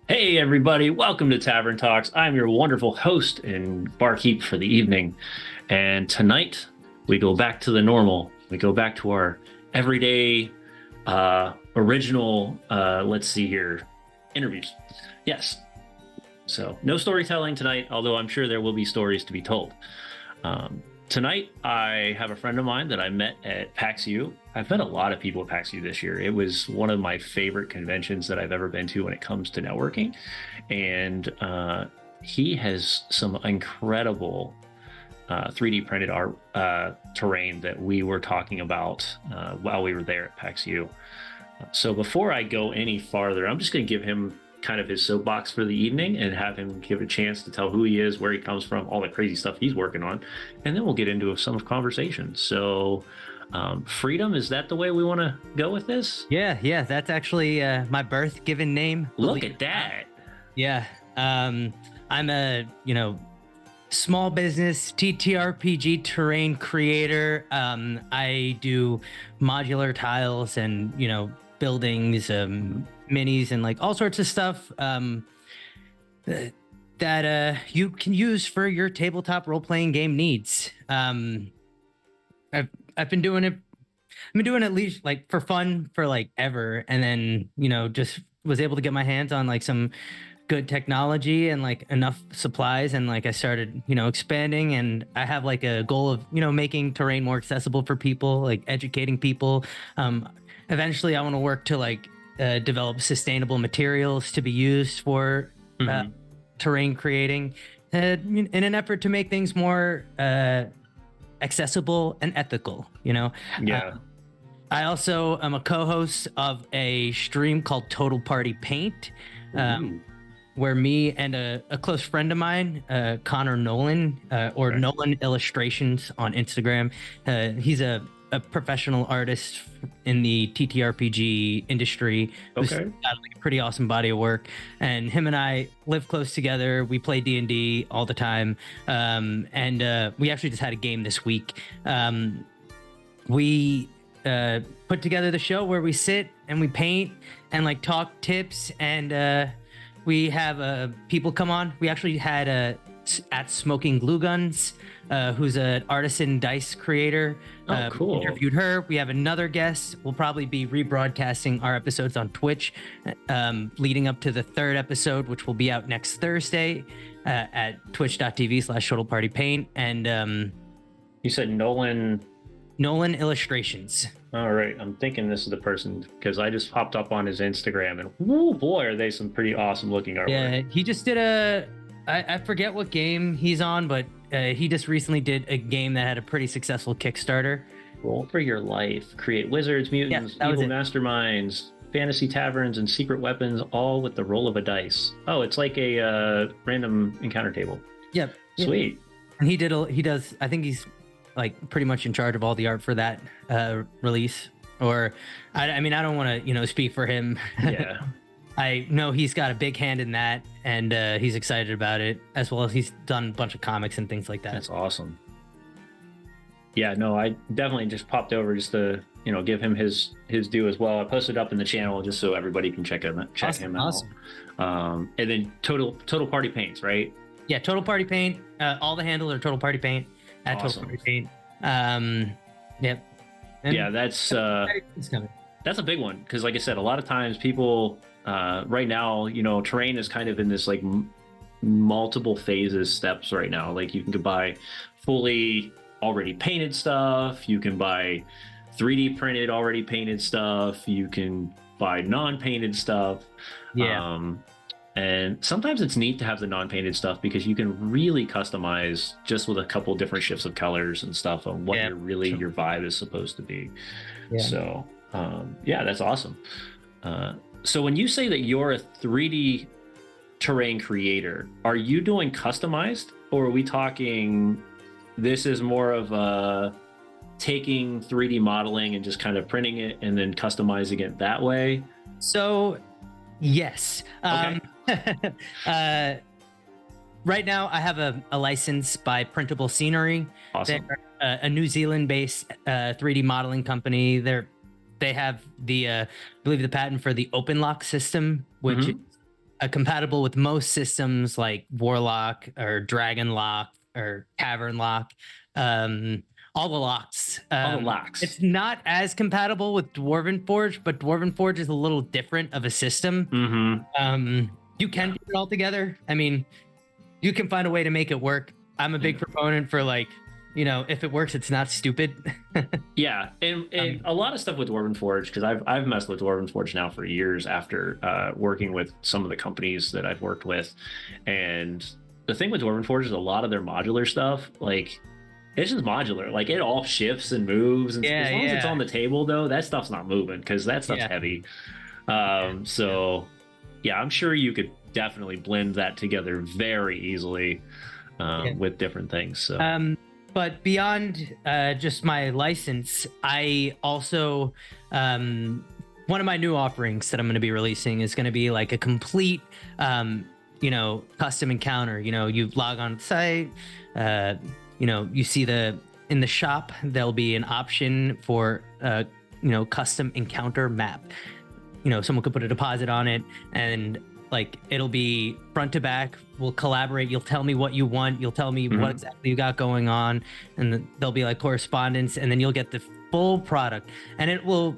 Hey, everybody, welcome to Tavern Talks. I'm your wonderful host and barkeep for the evening. And tonight we go back to the normal. We go back to our everyday, original, let's see here, interviews. Yes. So, no storytelling tonight, although I'm sure there will be stories to be told. Tonight, I have a friend of mine that I met at PAX U. I've met a lot of people at PAX U this year. It was one of my favorite conventions that I've ever been to when it comes to networking. And he has some incredible 3D printed art terrain that we were talking about while we were there at PAX U. So before I go any farther, I'm just going to give him kind of his soapbox for the evening and have him give a chance to tell who he is, where he comes from, all the crazy stuff he's working on, and then we'll get into some conversation. So Freedom, is that the way we want to go with this? Yeah, that's actually my birth given name. Look at that. Yeah. I'm a small business TTRPG terrain creator. I do modular tiles and buildings, minis, and like all sorts of stuff that you can use for your tabletop role-playing game needs. I've been doing it. I've been doing it at least like for fun for like ever, and then just was able to get my hands on like some good technology and like enough supplies, and like I started expanding, and I have like a goal of making terrain more accessible for people, like educating people. Eventually I want to work to like develop sustainable materials to be used for terrain creating in an effort to make things more accessible and ethical. Yeah. I also am a co-host of a stream called Total Party Paint, where me and a close friend of mine, Connor Nolan, or Nolan Illustrations on Instagram. He's a professional artist in the TTRPG industry. Who's got like a pretty awesome body of work, and him and I live close together. We play D&D all the time, and we actually just had a game this week. We put together the show where we sit and we paint and like talk tips, and we have people come on. We actually had at Smoking Glue Guns, who's an artisan dice creator. Cool. Interviewed her. We have another guest. We'll probably be rebroadcasting our episodes on Twitch, leading up to the third episode, which will be out next Thursday at twitch.tv/totalpartypaint. And you said Nolan Illustrations. All right, I'm thinking this is the person, because I just hopped up on his Instagram, and whoo boy, are they some pretty awesome looking artwork. Yeah, he just did I forget what game he's on, but he just recently did a game that had a pretty successful Kickstarter. Roll for your life. Create wizards, mutants, evil masterminds, fantasy taverns, and secret weapons, all with the roll of a dice. Oh, it's like a random encounter table. Yep. Sweet. And he does, I think he's like pretty much in charge of all the art for that release. Or, I mean, I don't want to, speak for him. Yeah. I know he's got a big hand in that, and he's excited about it, as well as he's done a bunch of comics and things like that. That's awesome. Yeah, no, I definitely just popped over just to, give him his due as well. I posted up in the channel just so everybody can check him out. Awesome. And then Total Party Paints, right? Yeah, Total Party Paint. All the handles are Total Party Paint at Awesome. Total Party Paint. Yep. And yeah, that's a big one, because like I said, a lot of times people right now, terrain is kind of in this like multiple phases steps right now. Like you can buy fully already painted stuff, you can buy 3D printed already painted stuff, you can buy non-painted stuff. And sometimes it's neat to have the non-painted stuff, because you can really customize just with a couple different shifts of colors and stuff on what your vibe is supposed to be. So that's awesome. So when you say that you're a 3D terrain creator, are you doing customized, or are we talking this is more of a taking 3D modeling and just kind of printing it and then customizing it that way? So, yes. Okay. Uh, right now, I have a license by Printable Scenery. Awesome. They're a New Zealand-based 3D modeling company. They have I believe the patent for the open lock system, which is compatible with most systems like Warlock or Dragon Lock or Tavern Lock. All the locks. All the locks. It's not as compatible with Dwarven Forge, but Dwarven Forge is a little different of a system. You can put it all together. I mean, you can find a way to make it work. I'm a big proponent for, like, you know, if it works, it's not stupid. Yeah, and a lot of stuff with Dwarven Forge, because I've messed with Dwarven Forge now for years after working with some of the companies that I've worked with. And the thing with Dwarven Forge is a lot of their modular stuff, like, it's just modular. Like, it all shifts and moves. And as long as it's on the table, though, that stuff's not moving because that stuff's heavy. So, yeah, I'm sure you could definitely blend that together very easily with different things. So. But beyond just my license, I also one of my new offerings that I'm going to be releasing is going to be like a complete custom encounter. You log on the site, you see in the shop, there'll be an option for custom encounter map. Someone could put a deposit on it, and like, it'll be front to back. We'll collaborate. You'll tell me what you want. You'll tell me what exactly you got going on, and there'll be like correspondence, and then you'll get the full product. And it will,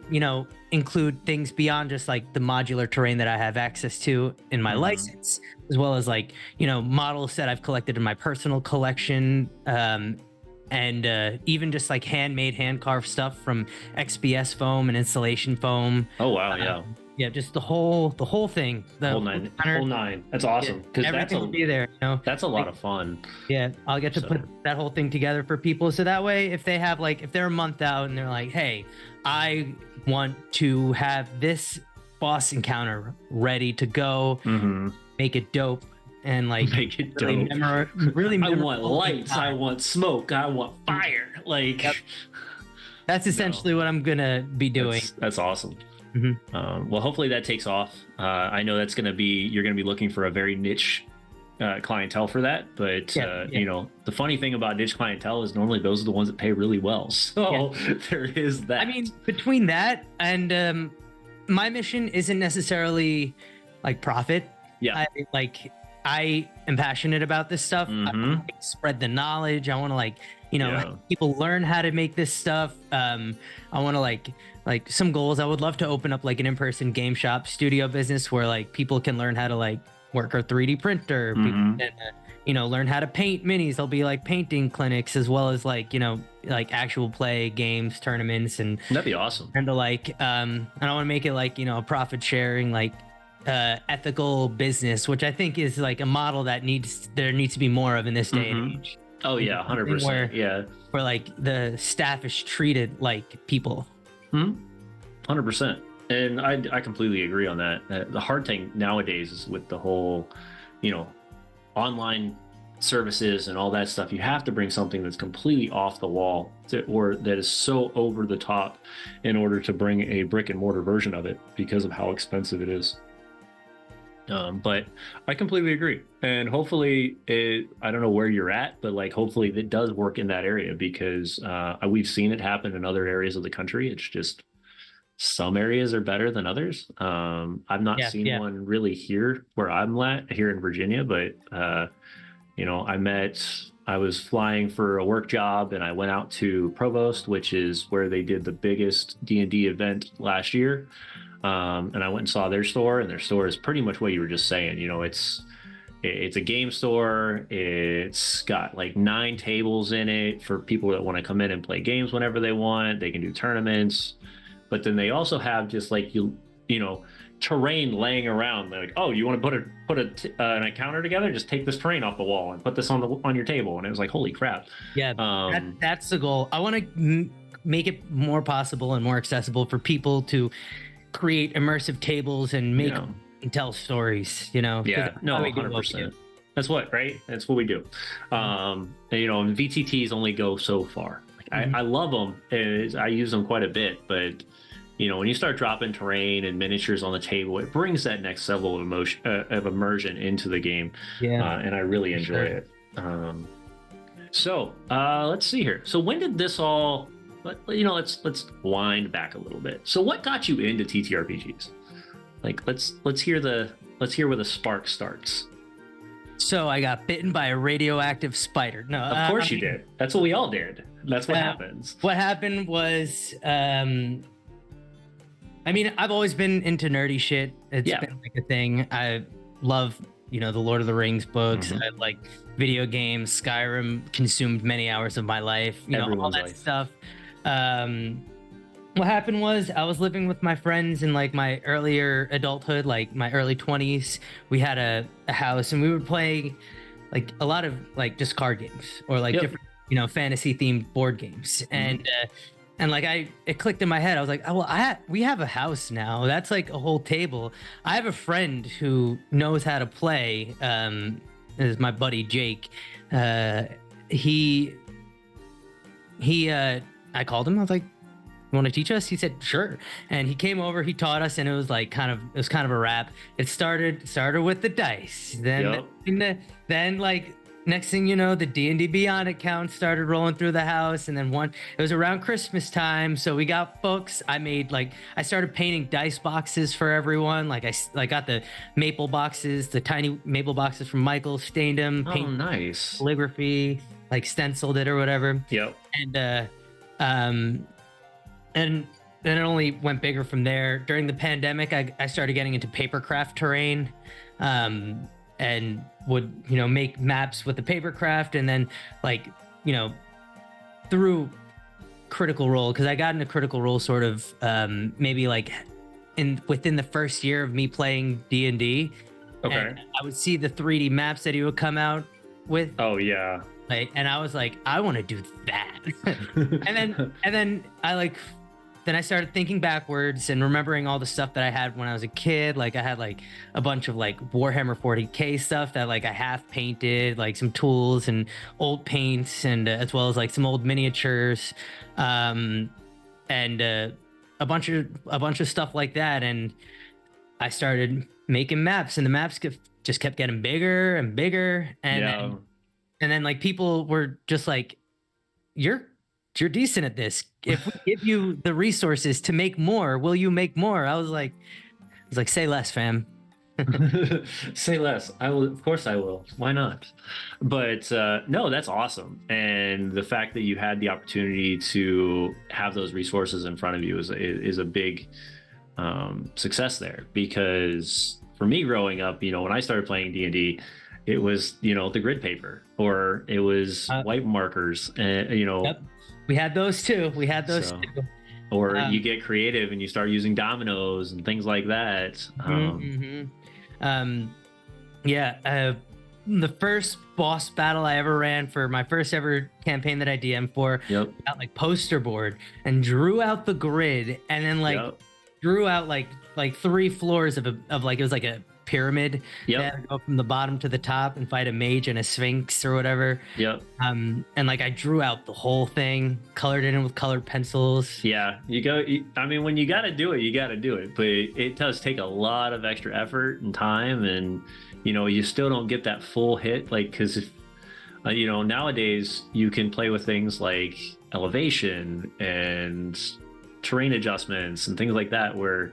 include things beyond just like the modular terrain that I have access to in my license, as well as like, models that I've collected in my personal collection, and even just like handmade, hand carved stuff from XPS foam and installation foam. Oh wow, yeah. Yeah, just the whole thing. The whole nine. That's awesome. Because everything will be there. That's a lot of fun. Yeah, I'll get to put that whole thing together for people. So that way, if they're a month out and they're like, "Hey, I want to have this boss encounter ready to go, make it dope." And like, make it really dope. Really I want lights. I want smoke. I want fire. Like, that's essentially what I'm gonna be doing. That's awesome. Well, hopefully that takes off. I know you're going to be looking for a very niche clientele for that. But, the funny thing about niche clientele is normally those are the ones that pay really well. So there is that. I mean, between that and my mission isn't necessarily like profit. Yeah. I am passionate about this stuff. I want to spread the knowledge. I want to help people learn how to make this stuff. I want to like some goals. I would love to open up like an in-person game shop studio business where like people can learn how to like work a 3D printer. People can, learn how to paint minis. There'll be like painting clinics as well as like, like actual play games, tournaments, and that'd be awesome. And to like, and I want to make it like, a profit sharing, like ethical business, which I think is like a model that there needs to be more of in this day and age. Oh yeah, 100%. Where like the staff is treated like people. 100%. And I completely agree on that. The hard thing nowadays is with the whole, online services and all that stuff. You have to bring something that's completely off the wall or that is so over the top in order to bring a brick and mortar version of it because of how expensive it is. But I completely agree. And hopefully I don't know where you're at, but like, hopefully it does work in that area because we've seen it happen in other areas of the country. It's just some areas are better than others. I've not seen one really here where I'm at here in Virginia, but I was flying for a work job and I went out to Provost, which is where they did the biggest D&D event last year. And I went and saw their store, and their store is pretty much what you were just saying. It's a game store. It's got like 9 tables in it for people that want to come in and play games whenever they want. They can do tournaments, but then they also have just like terrain laying around. They're like, oh, you want to put an encounter together? Just take this terrain off the wall and put this on your table. And it was like, holy crap. Yeah, that's the goal. I want to make it more possible and more accessible for people to create immersive tables and make and tell stories, 'cause Yeah, that's no, why we do what we do. 100%. That's what, right? That's what we do. And VTTs only go so far. Like, Mhm. I love them. I use them quite a bit, but when you start dropping terrain and miniatures on the table, it brings that next level of emotion, of immersion into the game, Yeah, and I really for enjoy sure. it. Let's see here. So when did this all? Let's wind back a little bit. So what got you into TTRPGs? Like, let's hear where the spark starts. So I got bitten by a radioactive spider. No, Of course you did. That's what we all did. That's what happens. what happened was, I've always been into nerdy shit. It's Yeah. been like a thing. I love, the Lord of the Rings books. Mhm. I like video games. Skyrim consumed many hours of my life. All Everyone's that life. stuff. What happened was I was living with my friends in like my earlier adulthood, like my early 20s. We had a house and we would play like a lot of like just card games or like Yep. different, fantasy themed board games. And like it clicked in my head. I was like, oh, well, we have a house now. That's like a whole table. I have a friend who knows how to play. Is my buddy Jake. He I called him. I was like, "You want to teach us?" He said, "Sure." And he came over. He taught us, and it was like kind of a wrap. It started with the dice. Then like next thing you know, the D&D Beyond account started rolling through the house, and then it was around Christmas time, so we got books. I started painting dice boxes for everyone. Like I got the maple boxes, the tiny maple boxes from Michael, stained them, Oh, paint nice. calligraphy, like stenciled it or whatever. Yep. And and then it only went bigger from there. During the pandemic, I started getting into papercraft terrain, and would make maps with the papercraft, and then like through Critical Role, because I got into Critical Role sort of maybe like within the first year of me playing D&D. Okay. And I would see the 3D maps that he would come out with. Oh yeah. And I was like, I want to do that. and then I started thinking backwards and remembering all the stuff that I had when I was a kid. Like I had like a bunch of like Warhammer 40K stuff that like I half painted, like some tools and old paints, and as well as like some old miniatures, and a bunch of stuff like that. And I started making maps, and the maps just kept getting bigger and bigger, and then like people were just like, you're decent at this. If we give you the resources to make more, will you make more? I was like, say less, fam. Say less. I will. Of course, I will. Why not? But no, that's awesome. And the fact that you had the opportunity to have those resources in front of you is a big success there. Because for me, growing up, when I started playing D&D, it was the grid paper, or it was white markers, and Yep. We had those too. Too. Or you get creative and you start using dominoes and things like that. The first boss battle I ever ran for my first ever campaign that I DM'd for, Yep. got like poster board and drew out the grid, and then like drew out like 3 floors of like, it was like a pyramid. Yep. Go from the bottom to the top and fight a mage and a sphinx or whatever. Yep. And like I drew out the whole thing, colored it in with colored pencils. Yeah, when you got to do it, you got to do it. But it does take a lot of extra effort and time, and you still don't get that full hit. Like, because if nowadays you can play with things like elevation and terrain adjustments and things like that, where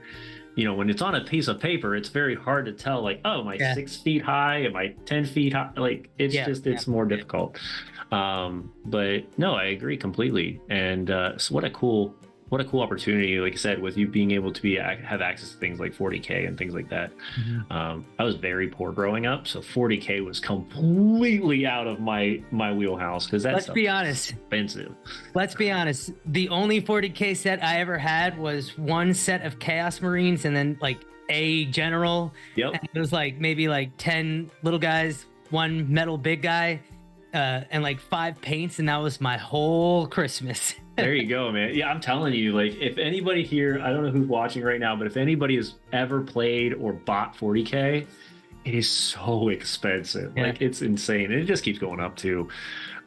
when it's on a piece of paper, it's very hard to tell, like, oh, am I 6 feet high? Am I 10 feet high? Like, it's more difficult. But no, I agree completely. And so what a cool opportunity, like I said, with you being able to have access to things like 40K and things like that. Mm-hmm. I was very poor growing up, so 40K was completely out of my wheelhouse, because that's expensive. Let's be honest. The only 40K set I ever had was one set of Chaos Marines, and then like a general. Yep. And it was like maybe like 10 little guys, one metal big guy. and like 5 paints, and that was my whole Christmas. There you go, man. Yeah, I'm telling you, like, if anybody here, I don't know who's watching right now, but if anybody has ever played or bought 40K, it is so expensive. Yeah. Like, it's insane. And it just keeps going up too.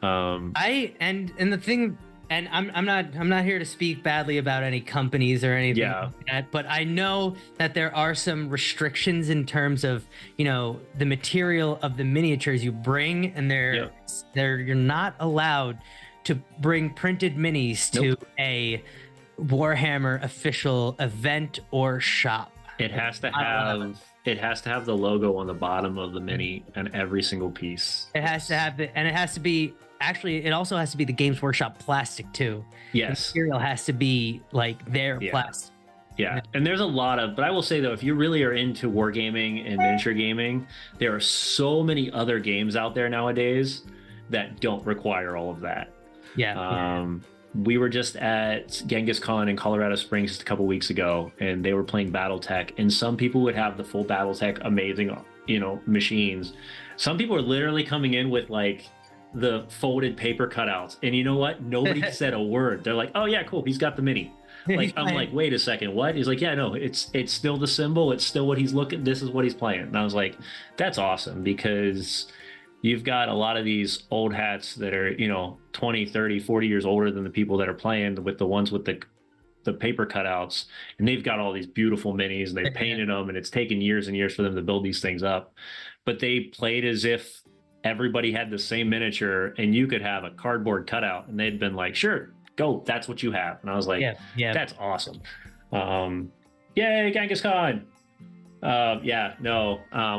And the thing, and I'm not here to speak badly about any companies or anything Yeah. like that, but I know that there are some restrictions in terms of, you know, the material of the miniatures you bring, and you're not allowed to bring printed minis to a Warhammer official event or shop. It has to have the logo on the bottom of the mini and every single piece. It has to have and it has to be, actually, it also has to be the Games Workshop plastic too. Yes. The material has to be like their Yeah. plastic. Yeah, and there's a lot of, but I will say though, if you really are into wargaming and miniature gaming, there are so many other games out there nowadays that don't require all of that. Yeah. We were just at Genghis Khan in Colorado Springs just a couple weeks ago, and they were playing BattleTech, and some people would have the full BattleTech amazing, you know, machines. Some people are literally coming in with like the folded paper cutouts, and you know what? Nobody said a word. They're like, "Oh yeah, cool. He's got the mini." Like, I'm like, "Wait a second, what?" He's like, "Yeah, no, it's still the symbol. It's still what he's looking. This is what he's playing." And I was like, "That's awesome," because you've got a lot of these old hats that are, you know, 20, 30, 40 years older than the people that are playing with the ones with the paper cutouts, and they've got all these beautiful minis and they've painted them, and it's taken years and years for them to build these things up. But they played as if everybody had the same miniature and you could have a cardboard cutout, and they'd been like, "Sure, go, that's what you have." And I was like, "That's awesome." Yay, Genghis Khan.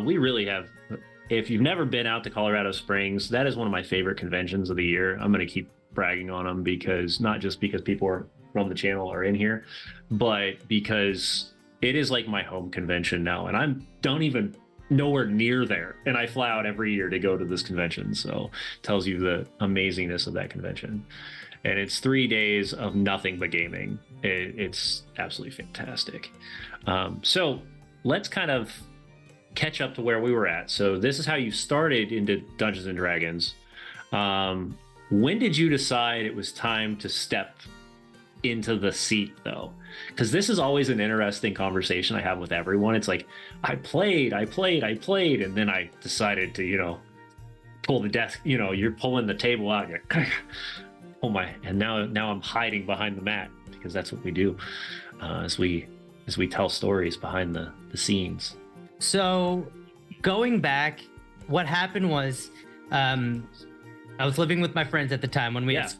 We really have. If you've never been out to Colorado Springs, that is one of my favorite conventions of the year. I'm going to keep bragging on them, because not just because people are from the channel are in here, but because it is like my home convention now, and I'm don't even nowhere near there, and I fly out every year to go to this convention. So it tells you the amazingness of that convention. And it's 3 days of nothing but gaming. It's absolutely fantastic. So let's kind of catch up to where we were at. So this is how you started into Dungeons and Dragons. When did you decide it was time to step into the seat, though? Because this is always an interesting conversation I have with everyone. It's like, I played, and then I decided to, you know, pull the desk. You know, you're pulling the table out. You're like, oh my! And now I'm hiding behind the mat, because that's what we do as we tell stories behind the scenes. So going back, what happened was, I was living with my friends at the time when we had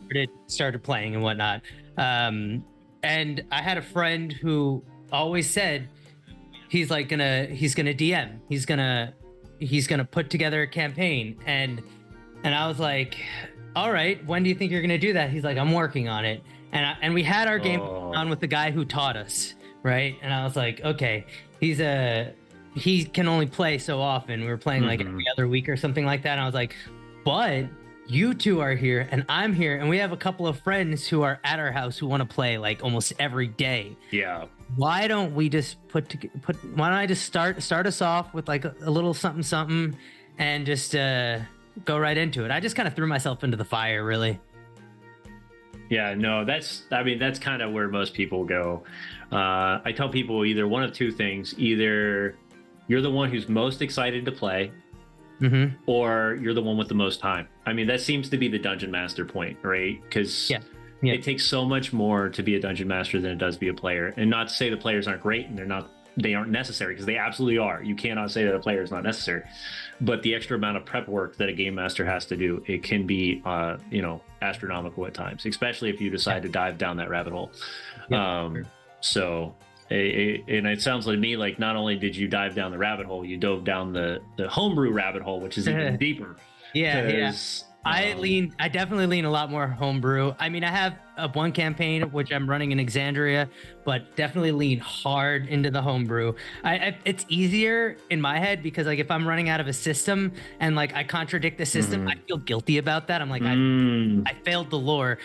started playing and whatnot. And I had a friend who always said he's gonna DM. He's gonna put together a campaign. And I was like, all right, when do you think you're gonna do that? He's like, I'm working on it. And we had our game on with the guy who taught us, right? And I was like, okay, he can only play so often. We were playing like every other week or something like that. And I was like, but you two are here and I'm here, and we have a couple of friends who are at our house who want to play like almost every day. Yeah. Why don't we just why don't I just start us off with like a little something and just go right into it? I just kind of threw myself into the fire, really. Yeah, no, that's kind of where most people go. I tell people either one of two things: either you're the one who's most excited to play, or you're the one with the most time. I mean, that seems to be the dungeon master point, right? Because it takes so much more to be a dungeon master than it does be a player. And not to say the players aren't great and they aren't necessary, because they absolutely are. You cannot say that a player is not necessary. But the extra amount of prep work that a game master has to do, it can be astronomical at times, especially if you decide to dive down that rabbit hole. And it sounds like me like not only did you dive down the rabbit hole, you dove down the homebrew rabbit hole, which is even deeper. I definitely lean a lot more homebrew. I mean, I have one campaign which I'm running in Exandria, but definitely lean hard into the homebrew. It's easier in my head because like if I'm running out of a system and like I contradict the system, I feel guilty about that. I'm like, I failed the lore.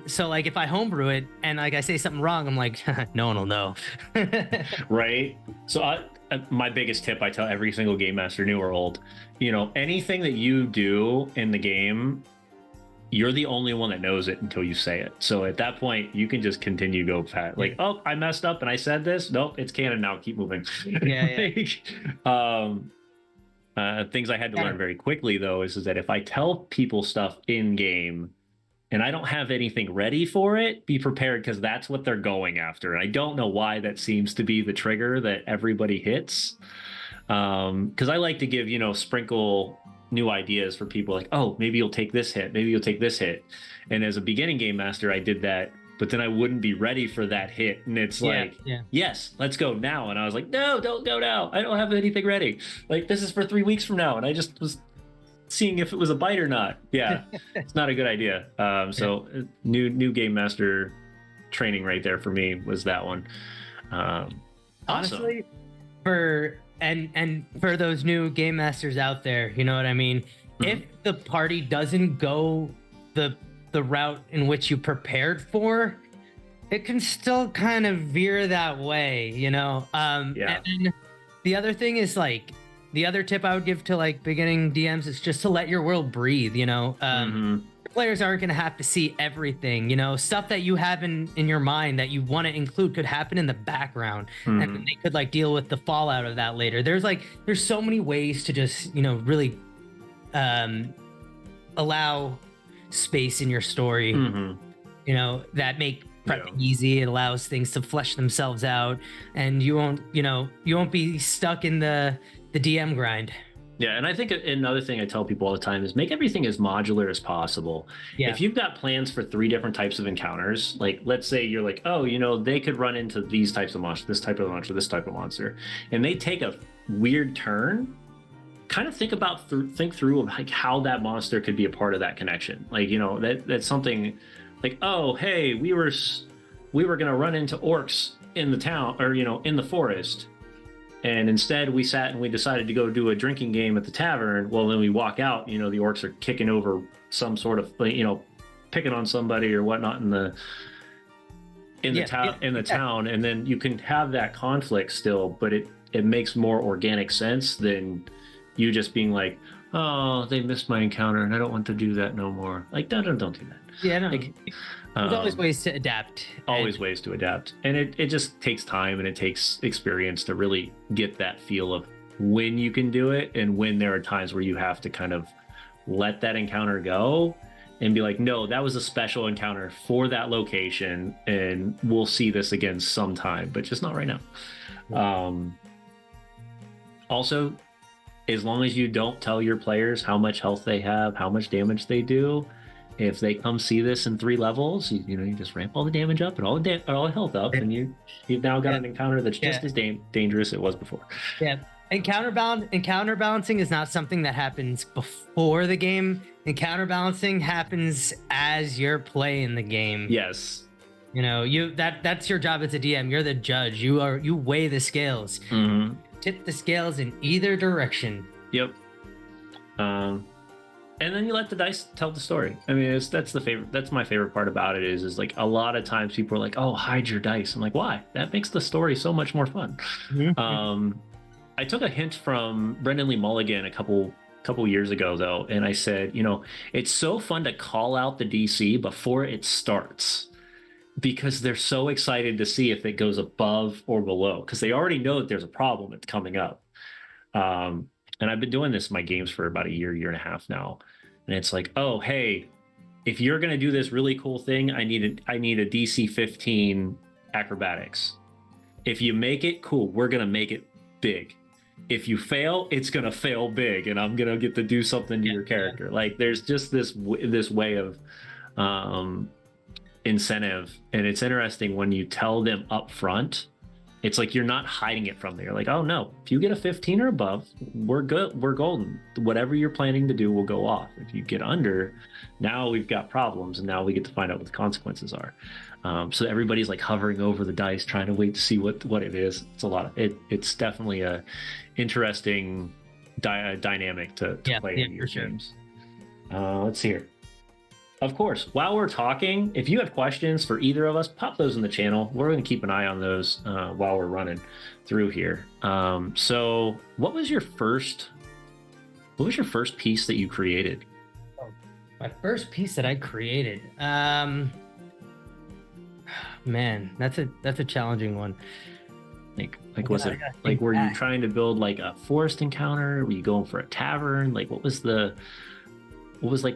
So like if I homebrew it and like I say something wrong, I'm like, no one will know. Right. So my biggest tip I tell every single game master, new or old, anything that you do in the game, you're the only one that knows it until you say it. So at that point, you can just continue to go pat. Like, oh, I messed up and I said this. Nope, it's canon now. Keep moving. Yeah. Things I had to learn very quickly though is that if I tell people stuff in game and I don't have anything ready for it, be prepared because that's what they're going after. And I don't know why that seems to be the trigger that everybody hits. Because I like to give, sprinkle new ideas for people like, oh, maybe you'll take this hit, maybe you'll take this hit. And as a beginning game master, I did that, but then I wouldn't be ready for that hit. And it's yes, let's go now. And I was like, no, don't go now. I don't have anything ready. Like, this is for 3 weeks from now. And I just was seeing if it was a bite or not. Yeah, it's not a good idea. So new game master training right there for me was that one. Honestly, for those new game masters out there, you know what I mean? Mm-hmm. If the party doesn't go the route in which you prepared for, it can still kind of veer that way, And the other thing is like, the other tip I would give to like beginning DMs is just to let your world breathe, Players aren't going to have to see everything, stuff that you have in your mind that you want to include could happen in the background, and they could like deal with the fallout of that later. There's so many ways to just, really allow space in your story, that make prepping easy. It allows things to flesh themselves out, and you won't be stuck in the DM grind. Yeah, and I think another thing I tell people all the time is make everything as modular as possible. Yeah. If you've got plans for 3 different types of encounters, like let's say you're like, oh, they could run into these types of monsters, this type of monster, this type of monster, and they take a weird turn, kind of think through of like how that monster could be a part of that connection. Like, that's something like, oh, hey, we were gonna run into orcs in the town or in the forest. And instead we sat and we decided to go do a drinking game at the tavern. Well, then we walk out, the orcs are kicking over some sort of, picking on somebody or whatnot in the town. And then you can have that conflict still, but it makes more organic sense than you just being like, oh, they missed my encounter and I don't want to do that no more. Like, don't do that. Yeah, no. Like, there's always ways to adapt. Ways to adapt. And it just takes time and it takes experience to really get that feel of when you can do it and when there are times where you have to kind of let that encounter go and be like, no, that was a special encounter for that location and we'll see this again sometime, but just not right now. Yeah. Also, as long as you don't tell your players how much health they have, how much damage they do, if they come see this in 3 levels, you just ramp all the damage up and all the health up, and you've now got an encounter that's just as dangerous as it was before. Yeah, encounter balancing is not something that happens before the game. Encounter balancing happens as you're playing the game. Yes. That's your job as a DM. You're the judge. You weigh the scales. Mm-hmm. Tip the scales in either direction. Yep. And then you let the dice tell the story. I mean, that's my favorite part about it is like a lot of times people are like, oh, hide your dice. I'm like, why? That makes the story so much more fun. Mm-hmm. I took a hint from Brendan Lee Mulligan a couple years ago though, and I said, it's so fun to call out the DC before it starts because they're so excited to see if it goes above or below because they already know that there's a problem that's coming up. And I've been doing this in my games for about a year and a half now. And it's like, oh, hey, if you're going to do this really cool thing, I need a DC 15 acrobatics. If you make it, cool, we're going to make it big. If you fail, it's going to fail big. And I'm going to get to do something to your character. Yeah. Like there's just this way of incentive. And it's interesting when you tell them up front. It's like you're not hiding it from them. You're like, oh no, if you get a 15 or above, we're good. We're golden. Whatever you're planning to do will go off. If you get under, now we've got problems, and now we get to find out what the consequences are. So everybody's like hovering over the dice, trying to wait to see what it is. It's a lot of it. It's definitely a interesting dynamic to play in your games. Let's see here. Of course. While we're talking, if you have questions for either of us, pop those in the channel. We're going to keep an eye on those while we're running through here. So, what was your first piece that you created? My first piece that I created. Man, that's a challenging one. Was it like were you trying to build like a forest encounter? Were you going for a tavern? Like what was like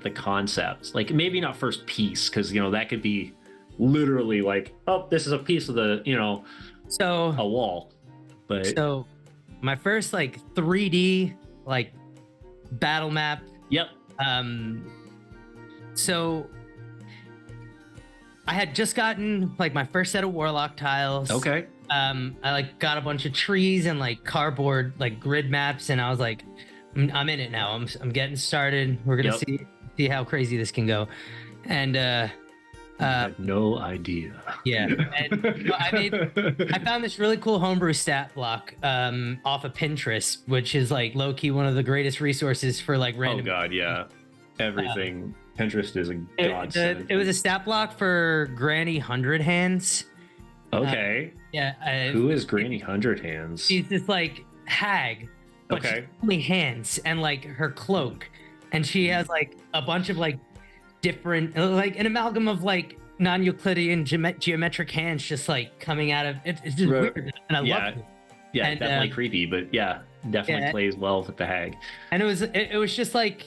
the concept? Like maybe not first piece, because that could be literally like, oh, this is a piece of the, So a wall. But so my first like 3D like battle map. Yep. So I had just gotten like my first set of warlock tiles. Okay. I like got a bunch of trees and like cardboard like grid maps, and I was like, I'm in it now. I'm getting started. We're gonna see how crazy this can go. And I had no idea. Yeah. And I found this really cool homebrew stat block off of Pinterest, which is like low key one of the greatest resources for like random. Oh god, yeah. Everything. Pinterest is a godsend. It was a stat block for Granny 100 Hands. Okay. Yeah. Who is Granny 100 Hands? She's this like hag, but she's only hands and like her cloak, and she has like a bunch of like different, like an amalgam of like non-Euclidean geometric hands just like coming out of it. It's just weird, and I love it. Yeah, and, definitely creepy, but yeah, definitely plays well with the hag. And it was just like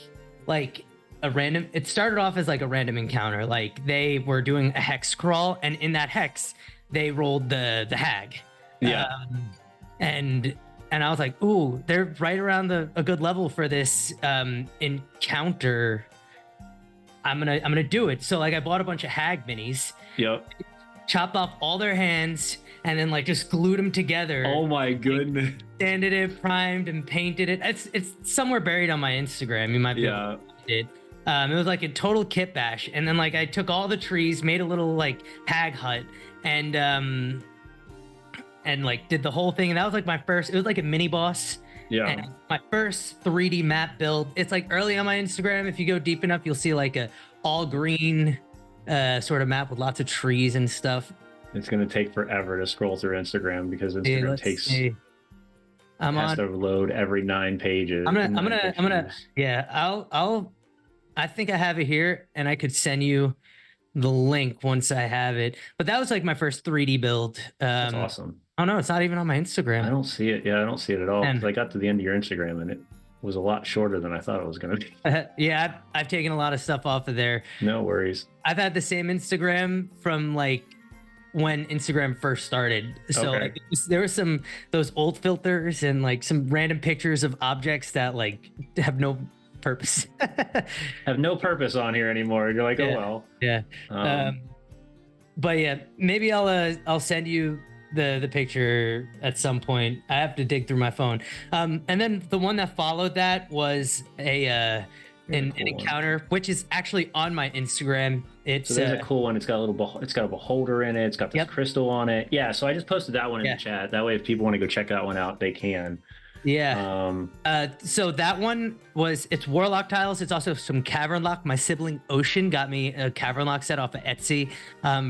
a random. It started off as like a random encounter. Like they were doing a hex crawl, and in that hex, they rolled the hag. Yeah. And I was like, ooh, they're right around a good level for this encounter. I'm gonna do it. So like I bought a bunch of hag minis. Yep. Chopped off all their hands and then like just glued them together. Oh my goodness. Sanded it, primed, and painted it. It's somewhere buried on my Instagram. You might be able to find it. It was like a total kit bash. And then like I took all the trees, made a little like hag hut, and like did the whole thing. And that was like my first. It was like a mini boss. Yeah. And my first 3D map build. It's like early on my Instagram. If you go deep enough, you'll see like a all green sort of map with lots of trees and stuff. It's gonna take forever to scroll through Instagram because Instagram has to load every 9 pages. I'm gonna I think I have it here, and I could send you the link once I have it. But that was like my first 3D build. That's awesome. Oh no, it's not even on my Instagram. I don't see it. Yeah, I don't see it at all. I got to the end of your Instagram and it was a lot shorter than I thought it was going to be. Yeah, I've taken a lot of stuff off of there. No worries. I've had the same Instagram from like when Instagram first started. So like, there were those old filters and like some random pictures of objects that like have no purpose. Have no purpose on here anymore. You're like, oh well. Yeah. But yeah, maybe I'll send you the picture at some point. I have to dig through my phone. And then the one that followed that was an encounter, which is actually on my Instagram. It's there's a cool one. It's got a beholder in it. It's got this crystal on it. Yeah. So I just posted that one in the chat. That way, if people want to go check that one out, they can. Yeah. So that one it's warlock tiles. It's also some cavern lock. My sibling Ocean got me a cavern lock set off of Etsy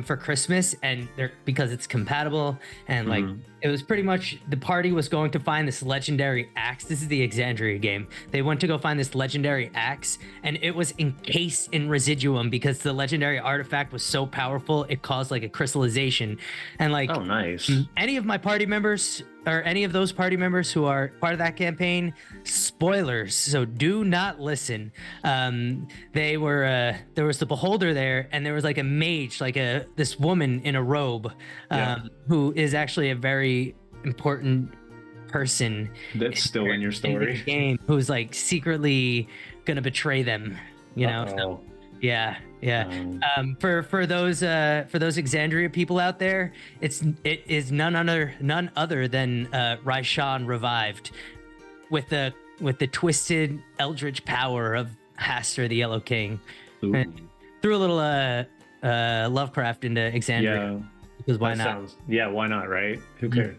for Christmas, and because it's compatible, and like it was pretty much the party was going to find this legendary axe. This is the Exandria game. They went to go find this legendary axe, and it was encased in residuum because the legendary artifact was so powerful it caused like a crystallization. And like, oh nice. Any of my party members or any of those party members who are part of that campaign, spoilers, so do not listen. They were there was the beholder there, and there was like a mage, like this woman in a robe, who is actually a very important person that's still in your story, in the game, who's like secretly gonna betray them, you know. So, yeah. For those Exandria people out there, it is none other than Raishan revived with the twisted eldritch power of Hastur the Yellow King. Threw a little Lovecraft into Exandria. Yeah, because why not? Why not, right? Who cares?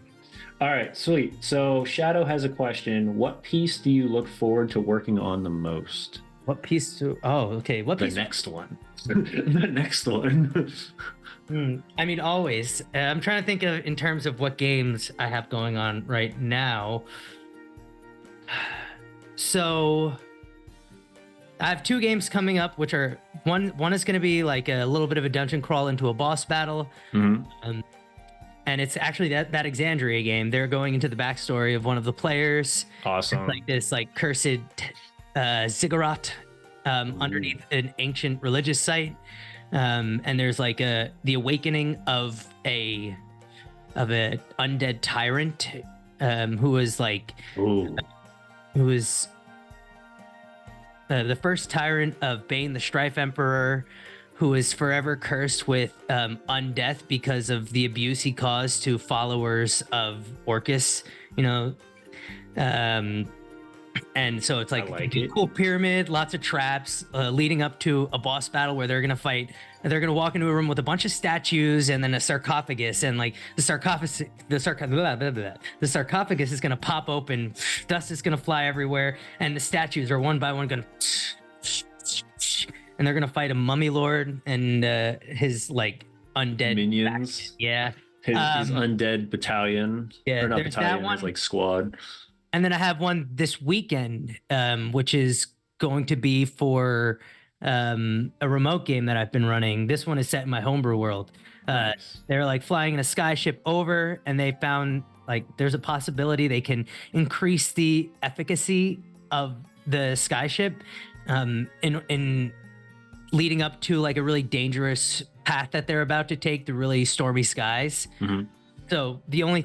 All right, sweet. So Shadow has a question. What piece do you look forward to working on the most? What piece to? Oh, okay. What The piece? next one. The next one. I mean, always. I'm trying to think of in terms of what games I have going on right now. So I have two games coming up, which are one is going to be like a little bit of a dungeon crawl into a boss battle. Mhm. And it's actually that Exandria game. They're going into the backstory of one of the players. Awesome. It's like this like cursed ziggurat underneath an ancient religious site. And there's like the awakening of a undead tyrant who was like Ooh. who was the first tyrant of Bane the Strife Emperor, who is forever cursed with undeath because of the abuse he caused to followers of Orcus. You know, and so it's like, like a it. cool pyramid, lots of traps leading up to a boss battle where they're gonna fight. They're gonna walk into a room with a bunch of statues and then a sarcophagus, and like the sarcophagus is gonna pop open, dust is gonna fly everywhere, and the statues are one by one gonna, and they're gonna fight a mummy lord and his like undead Minions. faction. Yeah. His undead battalion. Yeah, Or not there's that battalion, one. his like squad. And then I have one this weekend, which is going to be for a remote game that I've been running. This one is set in my homebrew world. Nice. They're like flying in a skyship over, and they found like there's a possibility they can increase the efficacy of the skyship in leading up to like a really dangerous path that they're about to take through really stormy skies. Mhm. So the only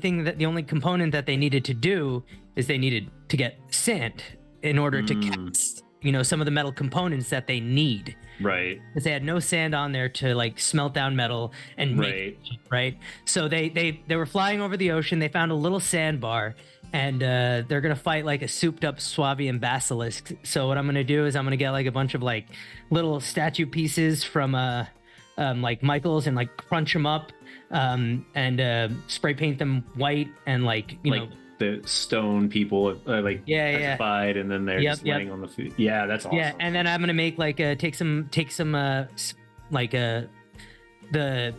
component that they needed to do is they needed to get sand in order to cast, some of the metal components that they need. Right. Because they had no sand on there to like smelt down metal and make it, right. So they were flying over the ocean. They found a little sandbar, and they're gonna fight like a souped up Swabian basilisk. So what I'm gonna do is I'm gonna get like a bunch of like little statue pieces from like Michael's and like crunch them up and spray paint them white and like the stone people like petrified, and then they're just laying on the food. Yeah, that's awesome. Yeah, and then I'm gonna make like take some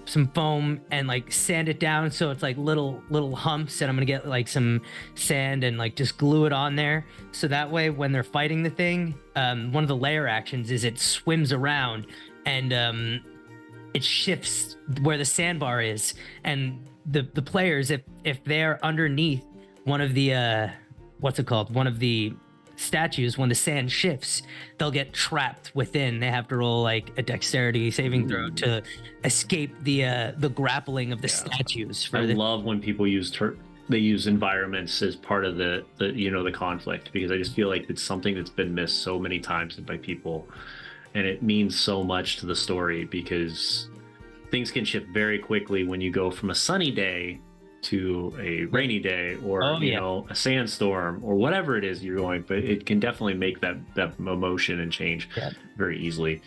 some foam and like sand it down so it's like little humps, and I'm gonna get like some sand and like just glue it on there, so that way when they're fighting the thing, one of the layer actions is it swims around and it shifts where the sandbar is, and the players, if they're underneath one of the one of the statues, when the sand shifts, they'll get trapped within. They have to roll like a dexterity saving throw to escape the grappling of the statues. I love when people use they use environments as part of the conflict, because I just feel like it's something that's been missed so many times by people, and it means so much to the story, because things can shift very quickly when you go from a sunny day to a rainy day, or a sandstorm, or whatever it is you're going, but it can definitely make that emotion and change very easily.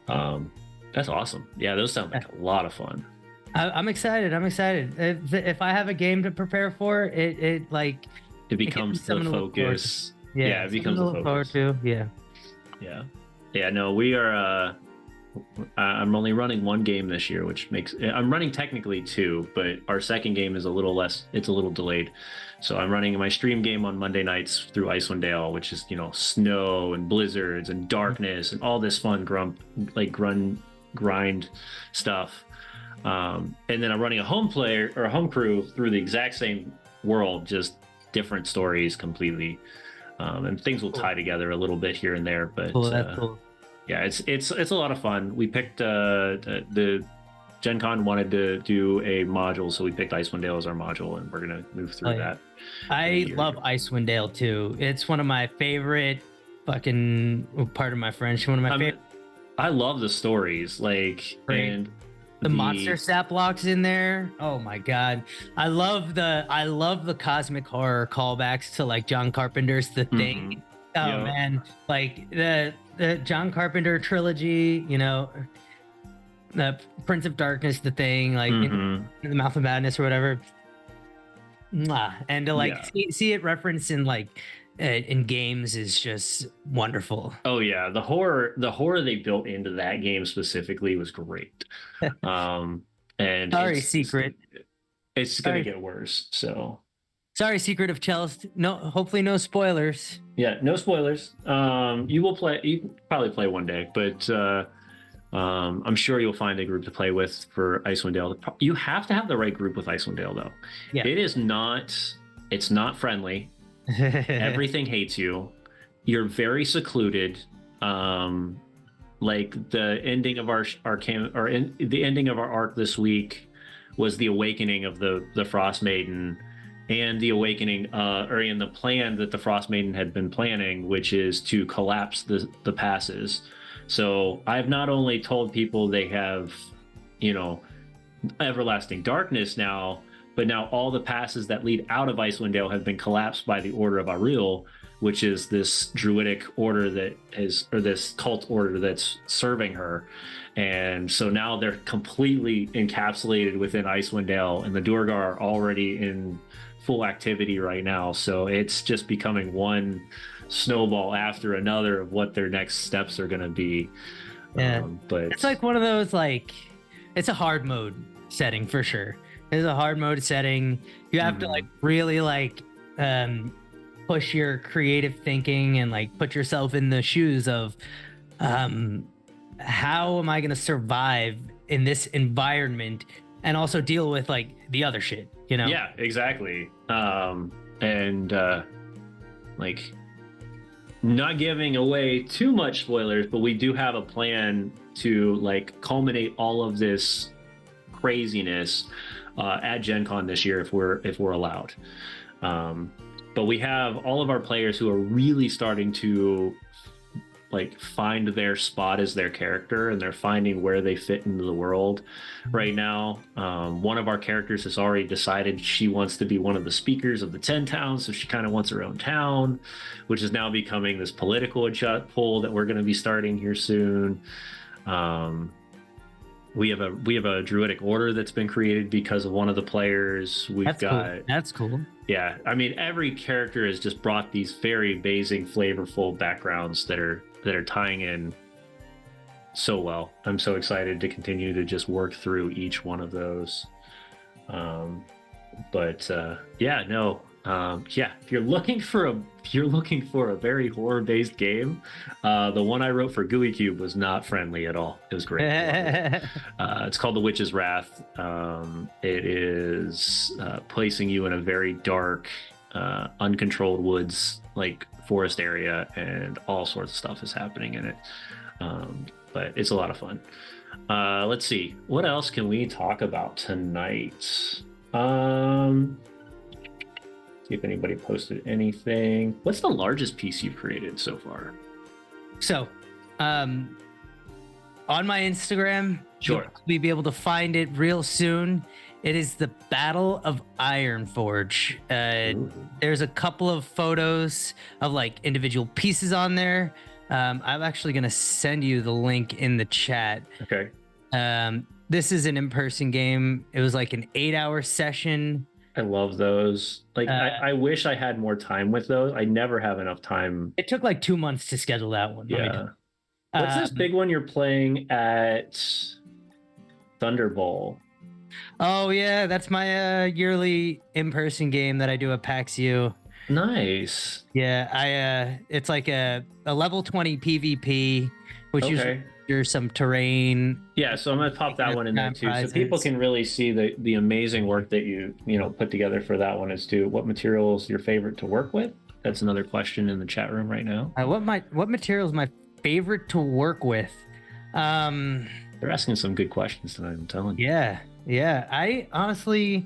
That's awesome. Yeah, those sound like a lot of fun. I'm excited. If I have a game to prepare for, it becomes the focus. Yeah, it becomes the focus. Yeah. No, we are. I'm only running one game this year, which makes I'm running technically two, but our second game is a little less. It's a little delayed, so I'm running my stream game on Monday nights through Icewind Dale, which is snow and blizzards and darkness and all this fun grind stuff. And then I'm running a home crew through the exact same world, just different stories completely, and things will tie together a little bit here and there. But that's cool. Yeah, it's a lot of fun. We picked the Gen Con wanted to do a module, so we picked Icewind Dale as our module, and we're gonna move through that. I love Icewind Dale too. It's one of my favorite part of my French. One of my favorite. I love the stories, and the monster stat blocks in there. Oh my god, I love the cosmic horror callbacks to like John Carpenter's The Thing. Oh man, like the John Carpenter trilogy, the Prince of Darkness, The Thing, like in the Mouth of Madness or whatever. And to see it referenced in like in games is just wonderful. Oh yeah, the horror they built into that game specifically was great. Um, and Sorry, Secret. it's gonna Sorry, get worse. So sorry, Secret of Chelsea. No, hopefully no spoilers. yeah, no spoilers. You can probably play one day, but I'm sure you'll find a group to play with for Icewind Dale. You have to have the right group with Icewind Dale, though. Yeah. It is not. It's not friendly. Everything hates you. You're very secluded. Like the ending of the ending of our arc this week was the awakening of the Frost Maiden, and the awakening, or in the plan that the Frost Maiden had been planning, which is to collapse the passes. So I've not only told people they have, you know, everlasting darkness now, but now all the passes that lead out of Icewind Dale have been collapsed by the Order of Ariel, which is this druidic order or this cult order that's serving her. And so now they're completely encapsulated within Icewind Dale, and the Duergar are already in full activity right now. So it's just becoming one snowball after another of what their next steps are going to be. Yeah. But It's like one of those, like, it's a hard mode setting for sure. It's a hard mode setting. You have to like really like push your creative thinking and like put yourself in the shoes of how am I going to survive in this environment and also deal with like the other shit, you know? Yeah, exactly. And like, not giving away too much spoilers, but we do have a plan to like culminate all of this craziness at Gen Con this year if we're allowed. But we have all of our players who are really starting to like find their spot as their character, and they're finding where they fit into the world right now. One of our characters has already decided she wants to be one of the speakers of the 10 towns, so she kind of wants her own town, which is now becoming this political pull that we're going to be starting here soon. We have a druidic order that's been created because of one of the players. That's cool. Yeah, I mean, every character has just brought these very amazing, flavorful backgrounds that are tying in so well. I'm so excited to continue to just work through each one of those. If you're looking for a very horror-based game, the one I wrote for Gooey Cube was not friendly at all. It was great. It's called The Witch's Wrath. It is placing you in a very dark, uncontrolled woods, like forest area, and all sorts of stuff is happening in it. But it's a lot of fun. Let's see, what else can we talk about tonight? See if anybody posted anything. What's the largest piece you've created so far? So, on my Instagram, Sure, you'll be able to find it real soon. It is the Battle of Ironforge. There's a couple of photos of like individual pieces on there. I'm actually going to send you the link in the chat. Okay. This is an in-person game. It was like an 8-hour session. I love those. Like, I wish I had more time with those. I never have enough time. It took like 2 months to schedule that one. Yeah. What's this big one you're playing at Thunderbolt? Oh yeah, that's my yearly in-person game that I do at PAX U. Nice. Yeah, it's like a level 20 PvP, which usually there's some terrain. Yeah, so I'm gonna pop that one in there too, so people can really see the amazing work that you put together for that one. As to what material is your favorite to work with? That's another question in the chat room right now. What material is my favorite to work with? They're asking some good questions tonight, I'm telling you. Yeah. I honestly,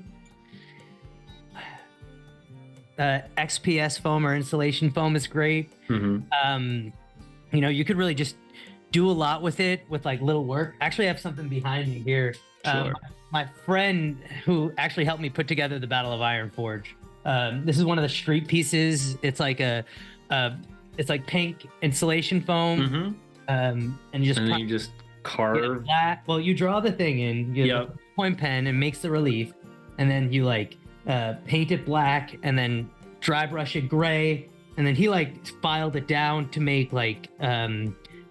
XPS foam or insulation foam is great. Mm-hmm. You could really just do a lot with it with like little work. Actually, I have something behind me here. Sure. My friend who actually helped me put together the Battle of Ironforge. This is one of the street pieces. It's like it's like pink insulation foam. Mm-hmm. And you just carve. Well, you draw the thing in. You have a point pen and makes the relief, and then you like paint it black, and then dry brush it gray, and then he like filed it down to make like uh,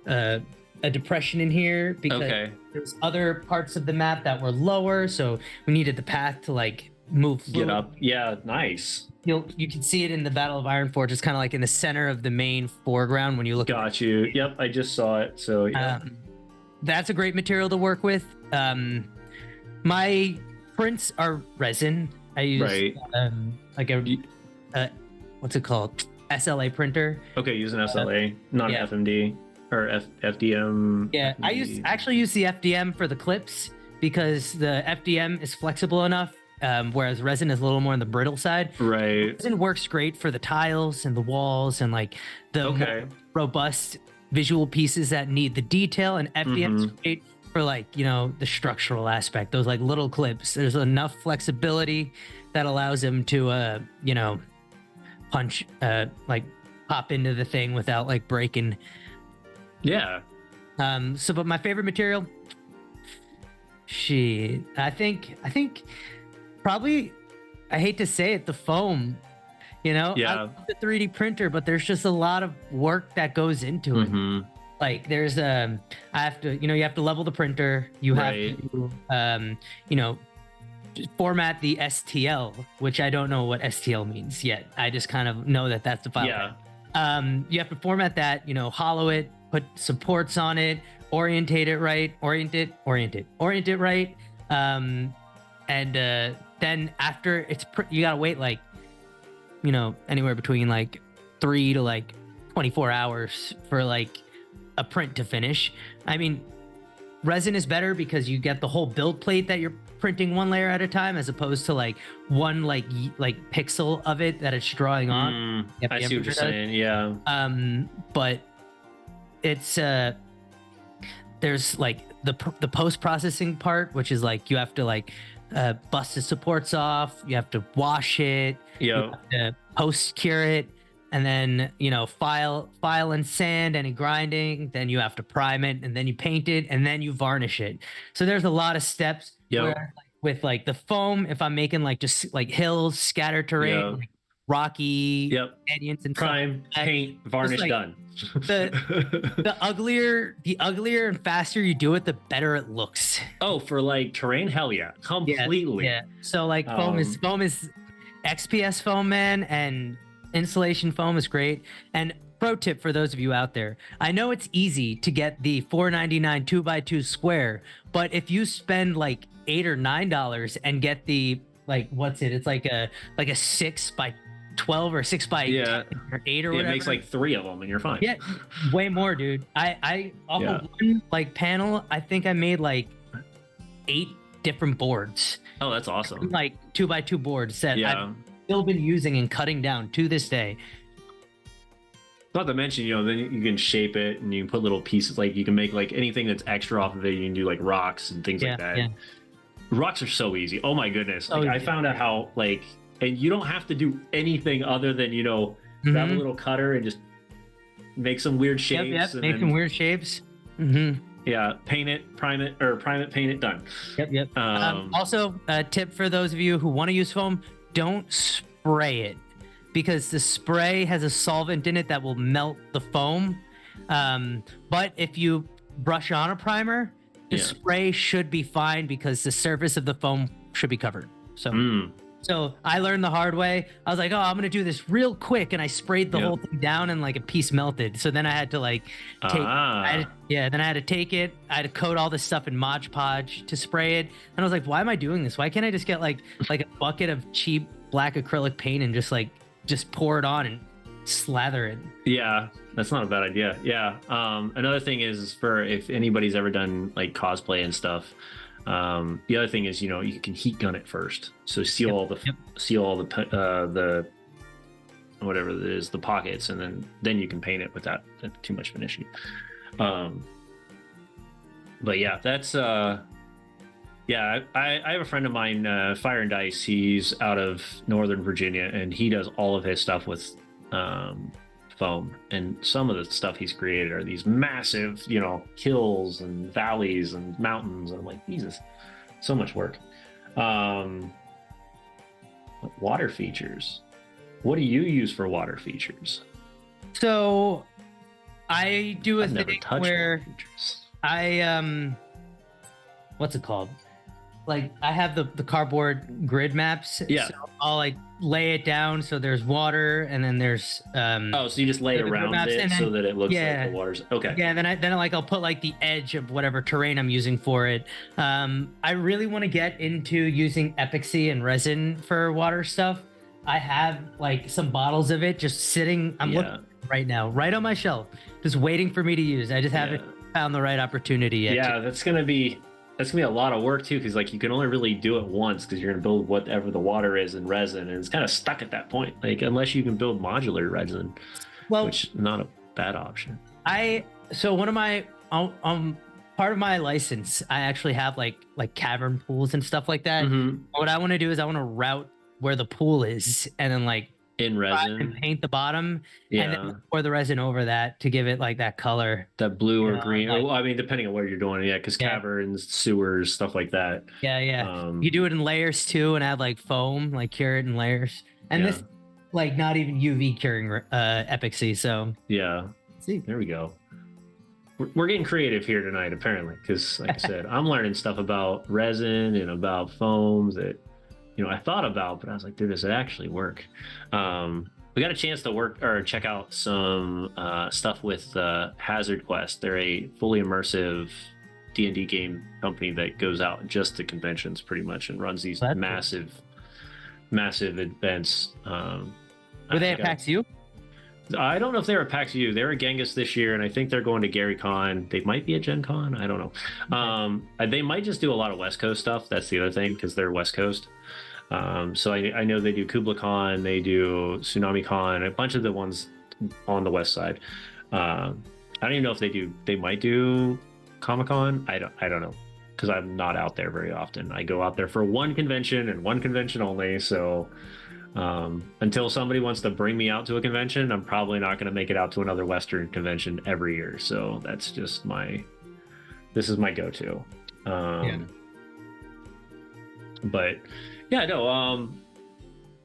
a depression in here because Okay. there's other parts of the map that were lower, so we needed the path to like move Get fluid. up. Yeah, nice. You can see it in the Battle of Ironforge. It's kind of like in the center of the main foreground when you look. Got you. Yep, I just saw it. So yeah. That's a great material to work with. My prints are resin. I use Right. like what's it called? SLA printer. Okay, using SLA, not yeah. an FMD or FDM. Yeah, FMD. I actually use the FDM for the clips because the FDM is flexible enough, whereas resin is a little more on the brittle side. Right. Resin works great for the tiles and the walls and like the more robust visual pieces that need the detail, and FDM is great for like, you know, the structural aspect, those like little clips. There's enough flexibility that allows them to you know, punch like pop into the thing without like breaking. Yeah. So but my favorite material, I think probably, I hate to say it, the foam. You know, Yeah. I love the 3D printer, but there's just a lot of work that goes into it. Like there's I have to, you know, you have to level the printer. You have to, you know, format the STL, which I don't know what STL means yet. I just kind of know that that's the file. Yeah. You have to format that, you know, hollow it, put supports on it, orient it right. And then after it's, you gotta wait like, you know, anywhere between like 3 to like 24 hours for like a print to finish. I mean, resin is better because you get the whole build plate that you're printing one layer at a time, as opposed to like one like pixel of it that it's drawing on. I see what you're saying. Yeah. But it's there's like the post-processing part, which is like you have to like bust the supports off, you have to wash it, you have to post cure it, and then, you know, file and sand any grinding, then you have to prime it, and then you paint it, and then you varnish it. So there's a lot of steps. Where, like, with like the foam, if I'm making like just like hills, scattered terrain, like rocky canyons and prime, stuff, paint, varnish, like, done. the uglier and faster you do it, the better it looks. Oh, for like terrain, hell yeah, completely. Yeah. So like foam is XPS foam, man, and insulation foam is great. And pro tip for those of you out there, I know it's easy to get the $4.99 2x2 square, but if you spend like $8 or $9 and get the like, what's it? It's like a 6x12 or 6x10 or 8 or whatever. It makes like 3 of them, and you're fine. Yeah, way more, dude. I off of one like panel, I think I made like 8 different boards. Oh, that's awesome. Like 2x2 boards that I've still been using and cutting down to this day. Not to mention, you know, then you can shape it and you can put little pieces, like you can make like anything that's extra off of it. You can do like rocks and things like that. Rocks are so easy. Oh my goodness. Like, I found out how like, and you don't have to do anything other than, you know, grab a little cutter and just make some weird shapes. Make some weird shapes. Yeah, paint it, prime it, paint it, done. Also, a tip for those of you who want to use foam, don't spray it, because the spray has a solvent in it that will melt the foam. But if you brush on a primer, the spray should be fine because the surface of the foam should be covered. So I learned the hard way. I was like, oh, I'm going to do this real quick. And I sprayed the whole thing down and like a piece melted. So then I had to like take, then I had to take it. I had to coat all this stuff in Mod Podge to spray it. And I was like, why am I doing this? Why can't I just get like a bucket of cheap black acrylic paint and just pour it on and slather it? Yeah, that's not a bad idea. Yeah. Another thing is, for if anybody's ever done like cosplay and stuff, the other thing is, you know, you can heat gun it first, so seal all the whatever it is, the pockets, and then you can paint it without too much finishing. But yeah, that's I have a friend of mine, Fire and Dice. He's out of Northern Virginia, and he does all of his stuff with foam, and some of the stuff he's created are these massive, you know, hills and valleys and mountains, and I'm like, Jesus, so much work. Water features, what do you use for water features? So I do a I've never thing touched wall where features. I what's it called? Like I have the cardboard grid maps, Yeah. so I'll like lay it down so there's water and then there's Oh, so you just lay the grid around maps it and so then that it looks like the yeah. water's okay. Yeah, then like I'll put like the edge of whatever terrain I'm using for it. I really want to get into using epoxy and resin for water stuff. I have like some bottles of it just sitting. I'm Yeah. looking right now, right on my shelf, just waiting for me to use. I just haven't Yeah. found the right opportunity yet. Yeah, that's gonna be a lot of work too, because like you can only really do it once because you're gonna build whatever the water is in resin, and it's kind of stuck at that point. Like unless you can build modular resin, Well, which not a bad option. so one of my part of my license, I actually have like cavern pools and stuff like that. Mm-hmm. What I want to do is I want to route where the pool is and then like In and resin, paint the bottom and yeah, then pour the resin over that to give it like that color. that blue You or know, green. like Or, I mean, depending on what you're doing, yeah, because yeah, caverns, sewers, stuff like that. yeah. You Um, do it in layers too and add like foam, like cure it in layers. And yeah, this like not even UV curing epoxy, so yeah. let's see. There we go. We're getting creative here tonight, apparently, because like I said, I'm learning stuff about resin and about foams that I thought about, but I was like, dude, does it actually work? We got a chance to work or check out some stuff with Hazard Quest. They're a fully immersive D&D game company that goes out just to conventions pretty much and runs these That's cool. massive events. Were they I at got- PAX U? I don't know if they were at PAX U. They were at Genghis this year, and I think they're going to Gary Con. They might be at Gen Con. I don't know. They might just do a lot of West Coast stuff. That's the other thing, because they're West Coast. So I know they do Kubla Con, they do Tsunami Con, a bunch of the ones on the west side. I don't even know if they might do Comic Con. I don't know, because I'm not out there very often. I go out there for one convention and one convention only. So until somebody wants to bring me out to a convention, I'm probably not going to make it out to another Western convention every year. So that's just this is my go-to. But yeah, no.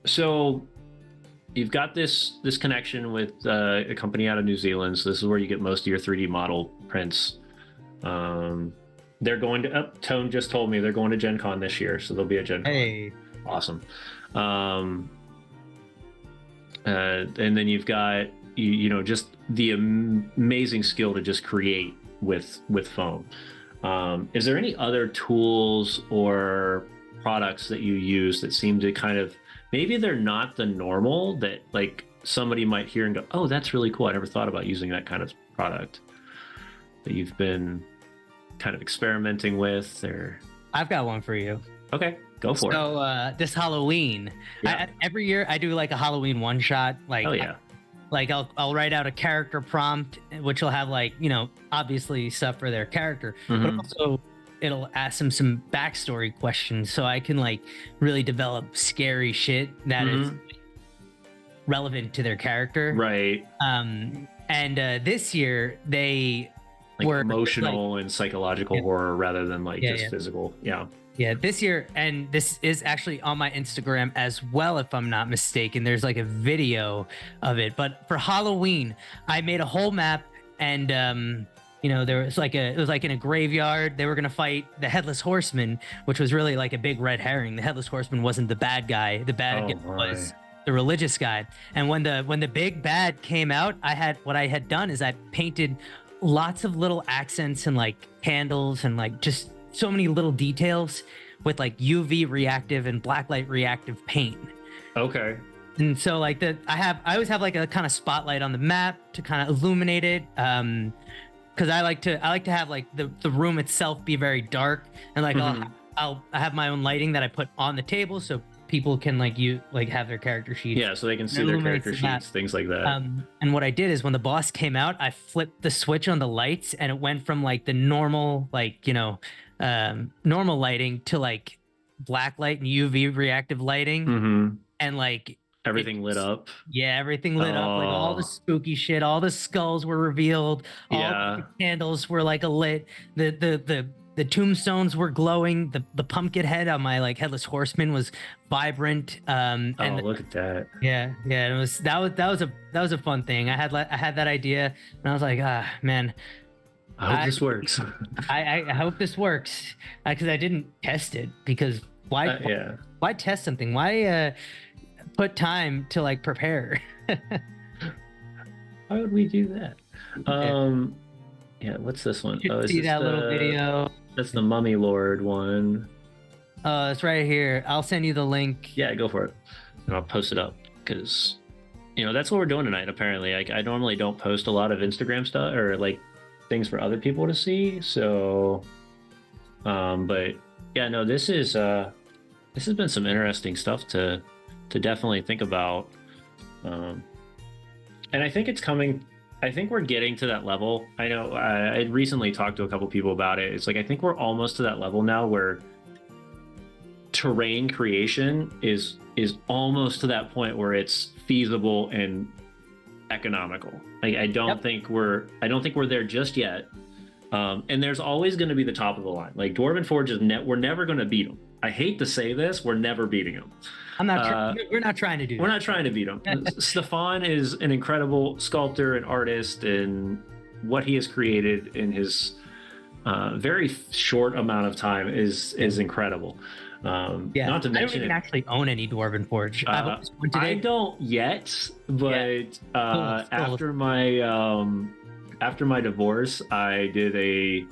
So you've got this connection with a company out of New Zealand. So this is where you get most of your 3D model prints. They're going to. Tone just told me they're going to Gen Con this year, so there'll be a Gen Con. Hey. Awesome. And then you've got just the amazing skill to just create with foam. Is there any other tools or products that you use that seem to kind of, maybe they're not the normal, that like somebody might hear and go, oh, that's really cool, I never thought about using that kind of product, that you've been kind of experimenting with? Or I've got one for you. Okay, go for it. So this Halloween, Yeah. every year I do like a Halloween one shot. Like, Oh yeah. I'll write out a character prompt, which will have like obviously stuff for their character, but Mhm. also it'll ask them some backstory questions, so I can like really develop scary shit that is relevant to their character. Right. And this year they Like were emotional and psychological Yeah. horror rather than like Yeah, just yeah. physical. Yeah. Yeah, this year, and this is actually on my Instagram as well, if I'm not mistaken. There's like a video of it. But for Halloween, I made a whole map, and there was it was like in a graveyard. They were gonna fight the Headless Horseman, which was really like a big red herring. The Headless Horseman wasn't the bad guy. The bad guy was the religious guy. And when the big bad came out, I had done is I painted lots of little accents and like candles and like just so many little details with like UV reactive and blacklight reactive paint. Okay. And so like I always have like a kind of spotlight on the map to kind of illuminate it. Because I like to have like the room itself be very dark, and like I have my own lighting that I put on the table so people can have their character sheets. Yeah, so they can see their character sheets, things like that. And what I did is when the boss came out, I flipped the switch on the lights, and it went from like the normal normal lighting to like black light and UV reactive lighting, and like everything lit up. Yeah, everything lit up. Like all the spooky shit, all the skulls were revealed. All the candles were like lit. The the tombstones were glowing. The pumpkin head on my like headless horseman was vibrant. Oh, And look at that. yeah, yeah, that was a fun thing. I had that idea, and I was like, ah, man, I hope this works. I hope this works because I didn't test it because why Yeah. why test something? Why put time to like prepare? Why would we do that? Yeah, what's this one? You Oh, should is see this that little video. That's the Mummy Lord one. It's right here. I'll send you the link. Yeah, go for it. And I'll post it up because, that's what we're doing tonight, apparently. Like, I normally don't post a lot of Instagram stuff or like things for other people to see. So, but yeah, no, this has been some interesting stuff to definitely think about. And I think it's coming. I think we're getting to that level. I know I recently talked to a couple people about it. It's like I think we're almost to that level now where terrain creation is almost to that point where it's feasible and economical. Like I don't think we're there just yet. And there's always going to be the top of the line. Like Dwarven Forge we're never going to beat them. I hate to say this, we're never beating them. We're not trying to do. We're not trying to beat him. Stefan is an incredible sculptor and artist, and what he has created in his very short amount of time is incredible. Not to mention, I don't even actually own any Dwarven Forge. I don't yet, but after my divorce, I did a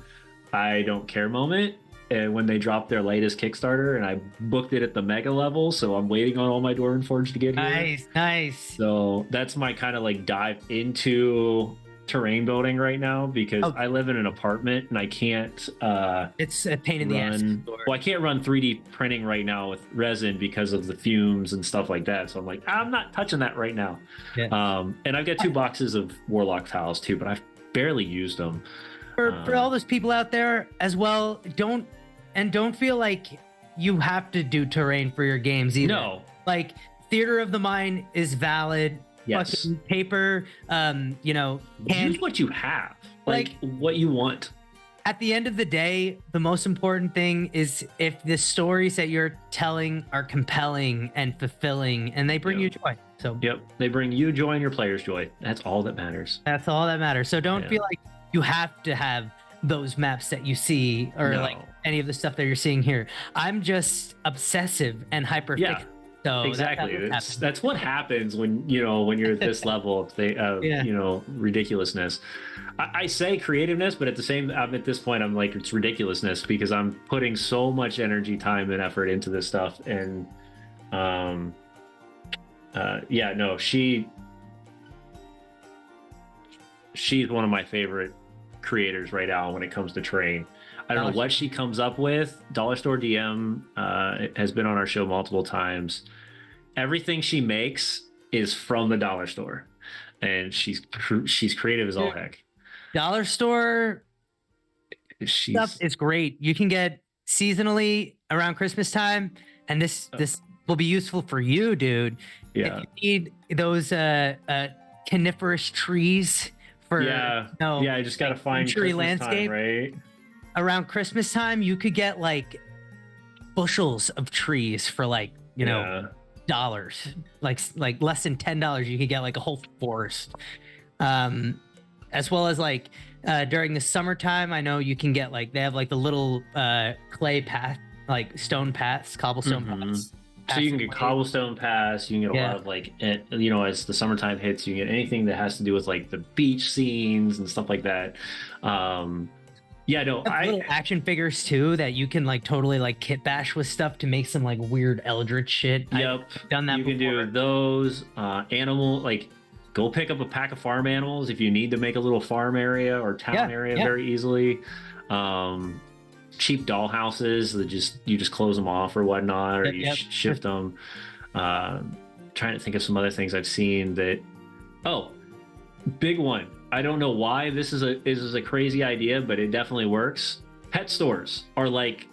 I don't care moment. And when they dropped their latest Kickstarter, and I booked it at the mega level, so I'm waiting on all my Dwarven Forge to get here. Nice. So that's my kind of like dive into terrain building right now because I live in an apartment and I can't. It's a pain in the ass. Well, I can't run 3D printing right now with resin because of the fumes and stuff like that. So I'm like, I'm not touching that right now. Yeah. And I've got 2 boxes of Warlock tiles too, but I've barely used them. For all those people out there as well, don't feel like you have to do terrain for your games either. No. Like theater of the mind is valid. Yes. Fucking paper, use what you have. Like what you want. At the end of the day, the most important thing is if the stories that you're telling are compelling and fulfilling and they bring you joy. So they bring you joy and your players joy. That's all that matters. That's all that matters. So don't feel like you have to have those maps that you see or like any of the stuff that you're seeing here. I'm just obsessive and hyper fixated. So exactly. That's what happens when you're at this level of ridiculousness. I say creativeness, but at this point I'm like it's ridiculousness because I'm putting so much energy, time, and effort into this stuff. And she's one of my favorite creators right now when it comes to terrain. I don't know what she comes up with. Dollar Store DM has been on our show multiple times. Everything she makes is from the dollar store, and she's creative as all heck. Dollar Store stuff is great. You can get seasonally around Christmas time, and this will be useful for you, dude. Yeah. If you need those coniferous trees for I just gotta find tree landscape, time, right? Around Christmas time, you could get like bushels of trees for like dollars, like less than $10. You could get like a whole forest. As well as like during the summertime, I know you can get like they have like the little clay path, like stone paths, cobblestone paths. So you can get cobblestone paths. You can get a lot of like, as the summertime hits, you can get anything that has to do with like the beach scenes and stuff like that. Little action figures too that you can like totally like kit bash with stuff to make some like weird eldritch shit. Yep, I've done that. You can do those animal like. Go pick up a pack of farm animals if you need to make a little farm area or town area very easily. Cheap doll houses that you just close them off or whatnot, or you shift them. Trying to think of some other things I've seen that. Oh, big one. I don't know why this is a crazy idea, but it definitely works. Pet stores are like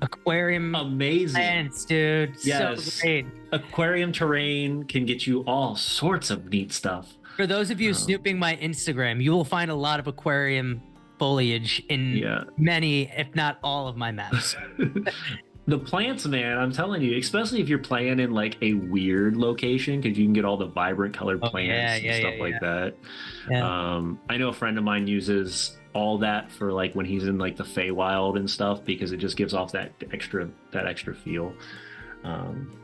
aquarium amazing plants, dude. Yes. So great. Aquarium terrain can get you all sorts of neat stuff. For those of you snooping my Instagram, you will find a lot of aquarium foliage in Yeah. many, if not all, of my maps. The plants, man, I'm telling you, especially if you're playing in like a weird location, because you can get all the vibrant colored Oh yeah, plants and yeah, stuff yeah, like that. yeah. I know a friend of mine uses all that for like when he's in like the Feywild and stuff because it just gives off that extra feel. Um,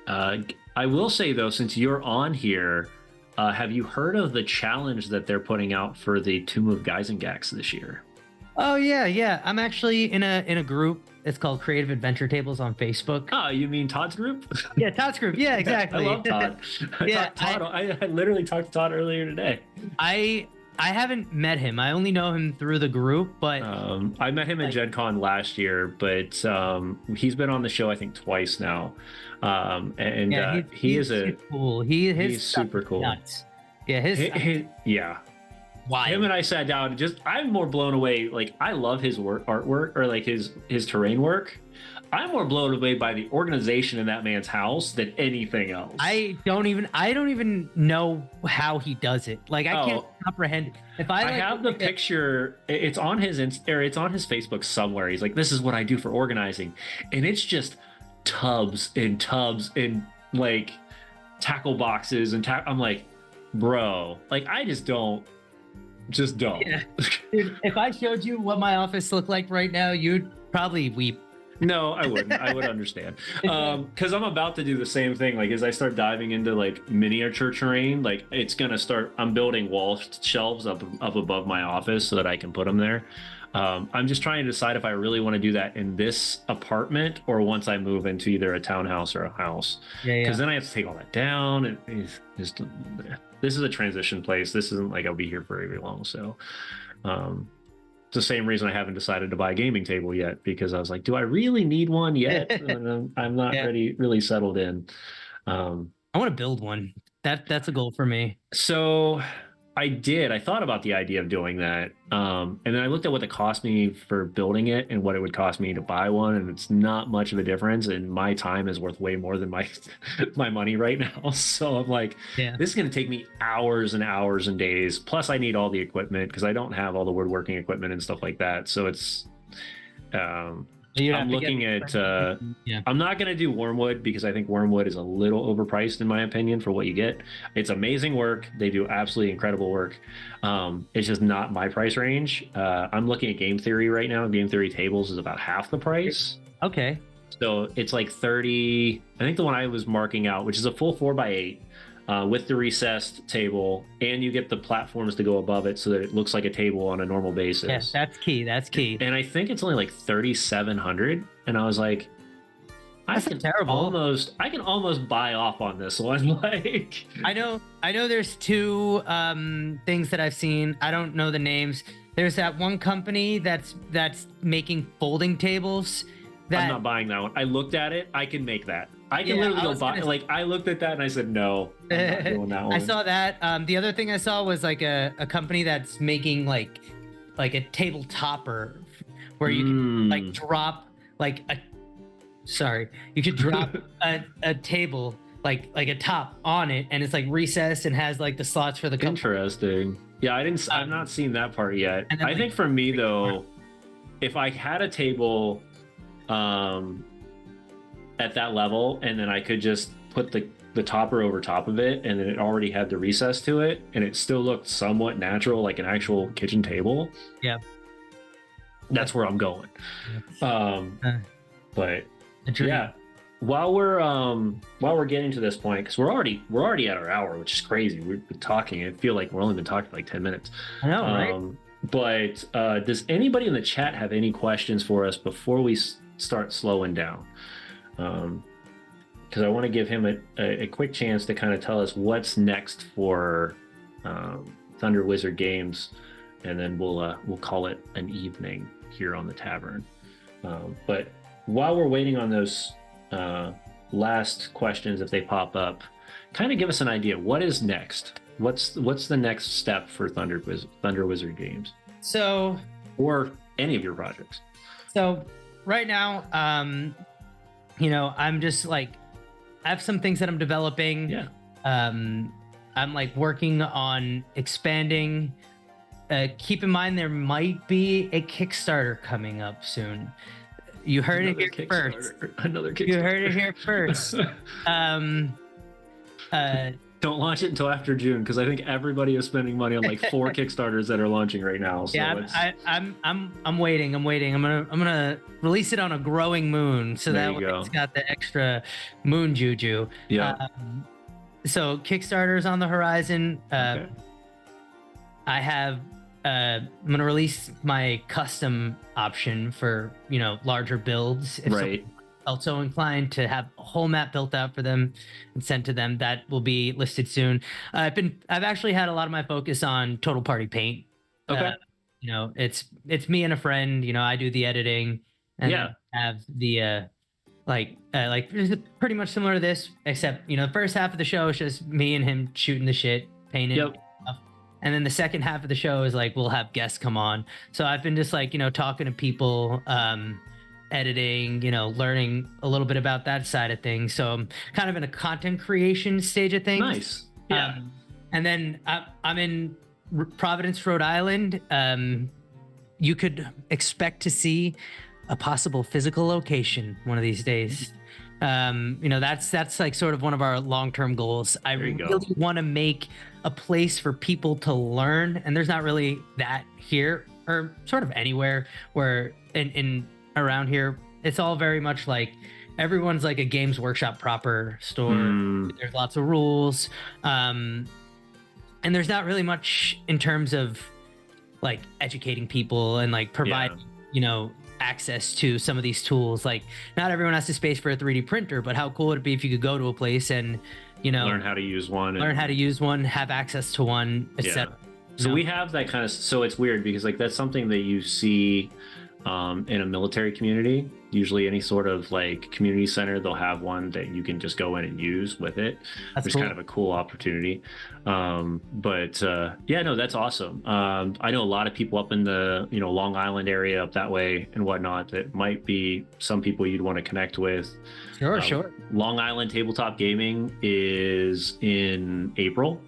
I will say though, since you're on here, have you heard of the challenge that they're putting out for the Tomb of Geisengax this year? Oh yeah, yeah. I'm actually in a group. It's called Creative Adventure Tables on Facebook. Oh, you mean Todd's group? Yeah, Todd's group. Yeah, I exactly. love Todd. Yeah, I literally talked to Todd earlier today. I I haven't met him. I only know him through the group, but I met him at like, Gen Con last year, but he's been on the show I think twice now. And yeah, he is super a cool. His he's stuff super is cool. nuts. Yeah, his Yeah. wild. Him and I sat down and just I'm more blown away. Like I love his artwork or like his terrain work. I'm more blown away by the organization in that man's house than anything else. I don't even know how he does it. Like I can't comprehend. If I I have the picture. It's on his it's on his Facebook somewhere. He's like, "This is what I do for organizing," and it's just tubs and like tackle boxes and I'm like, bro, like I just don't. Yeah. Dude, if I showed you what my office looked like right now, you'd probably weep. No, I wouldn't. I would understand. Because I'm about to do the same thing. Like as I start diving into like miniature terrain, like it's gonna start. I'm building wall shelves up above my office so that I can put them there. I'm just trying to decide if I really want to do that in this apartment or once I move into either a townhouse or a house. Yeah, Because then I have to take all that down. And this is a transition place. This isn't like I'll be here for very long. So. It's the same reason I haven't decided to buy a gaming table yet because I was like, do I really need one yet? I'm not really settled in. I want to build one. That's a goal for me. So I thought about the idea of doing that. And then I looked at what it cost me for building it and what it would cost me to buy one. And it's not much of a difference. And my time is worth way more than my my money right now. So I'm like, this is going to take me hours and hours and days. Plus I need all the equipment because I don't have all the woodworking equipment and stuff like that. So it's, I'm looking at I'm not going to do wormwood because I think wormwood is a little overpriced in my opinion for what you get. It's amazing work. They do absolutely incredible work. It's just not my price range. I'm looking at game theory right now. Game theory tables is about half the price. Okay. So it's like 30. I think the one I was marking out, which is a full 4x8 with the recessed table, and you get the platforms to go above it so that it looks like a table on a normal basis. Yes, that's key. That's key. And I think it's only like 3,700. And I was like, I can almost buy off on this one. Like, I know. There's two things that I've seen. I don't know the names. There's that one company that's making folding tables. I'm not buying that one. I looked at it. I can make that. I can literally go buy. Like I looked at that and I said, no, I'm not doing that one. I saw that. The other thing I saw was like a company that's making like a table topper where you can like drop like a. Sorry, you could drop a table like a top on it, and it's like recessed and has like the slots for the cup. Interesting. Yeah, I've not seen that part yet. I think for me though, if I had a table at that level and then I could just put the topper over top of it and then it already had the recess to it and it still looked somewhat natural like an actual kitchen table. Yeah. That's where I'm going. But yeah, while we're getting to this point, because we're already at our hour, which is crazy. We've been talking. I feel like we're only been talking for like 10 minutes. I know, right? But does anybody in the chat have any questions for us before we start slowing down? Because I want to give him a quick chance to kind of tell us what's next for Thunder Wizard Games, and then we'll call it an evening here on the tavern. But while we're waiting on those last questions, if they pop up, kind of give us an idea. What is next? What's the next step for Thunder Wizard Games? So, or any of your projects. So right now, I'm just like, I have some things that I'm developing. Yeah. I'm like working on expanding keep in mind there might be a Kickstarter coming up soon. You heard it here first. Another Kickstarter. You heard it here first. Um, Don't launch it until after June, because I think everybody is spending money on like 4 Kickstarters that are launching right now. So yeah, I'm waiting. I'm gonna release it on a growing moon, so that way it's got the extra moon juju. Yeah. So Kickstarter's on the horizon. Okay. I have. I'm gonna release my custom option for larger builds. If right. felt so inclined to have a whole map built out for them and sent to them, that will be listed soon. I've actually had a lot of my focus on Total Party Paint. Okay. It's me and a friend. I do the editing and have the like pretty much similar to this, except the first half of the show is just me and him shooting the shit, painting. Yep. And then the second half of the show is like we'll have guests come on. So I've been just like talking to people, editing, learning a little bit about that side of things. So I'm kind of in a content creation stage of things. Nice. Yeah. And then I'm in Providence, Rhode Island. You could expect to see a possible physical location one of these days. That's like sort of one of our long-term goals. I really want to make a place for people to learn, and there's not really that here or sort of anywhere where in around here. It's all very much like everyone's like a Games Workshop proper store. There's lots of rules, and there's not really much in terms of like educating people and like providing access to some of these tools. Like not everyone has the space for a 3D printer, but how cool would it be if you could go to a place and learn how to use one, have access to one, etc. So we have that kind of, so it's weird because like that's something that you see in a military community. Usually any sort of like community center, they'll have one that you can just go in and use with it. That's which cool. Is kind of a cool opportunity. That's awesome. I know a lot of people up in the Long Island area up that way and whatnot that might be some people you'd want to connect with. Sure. Long Island Tabletop Gaming is in April.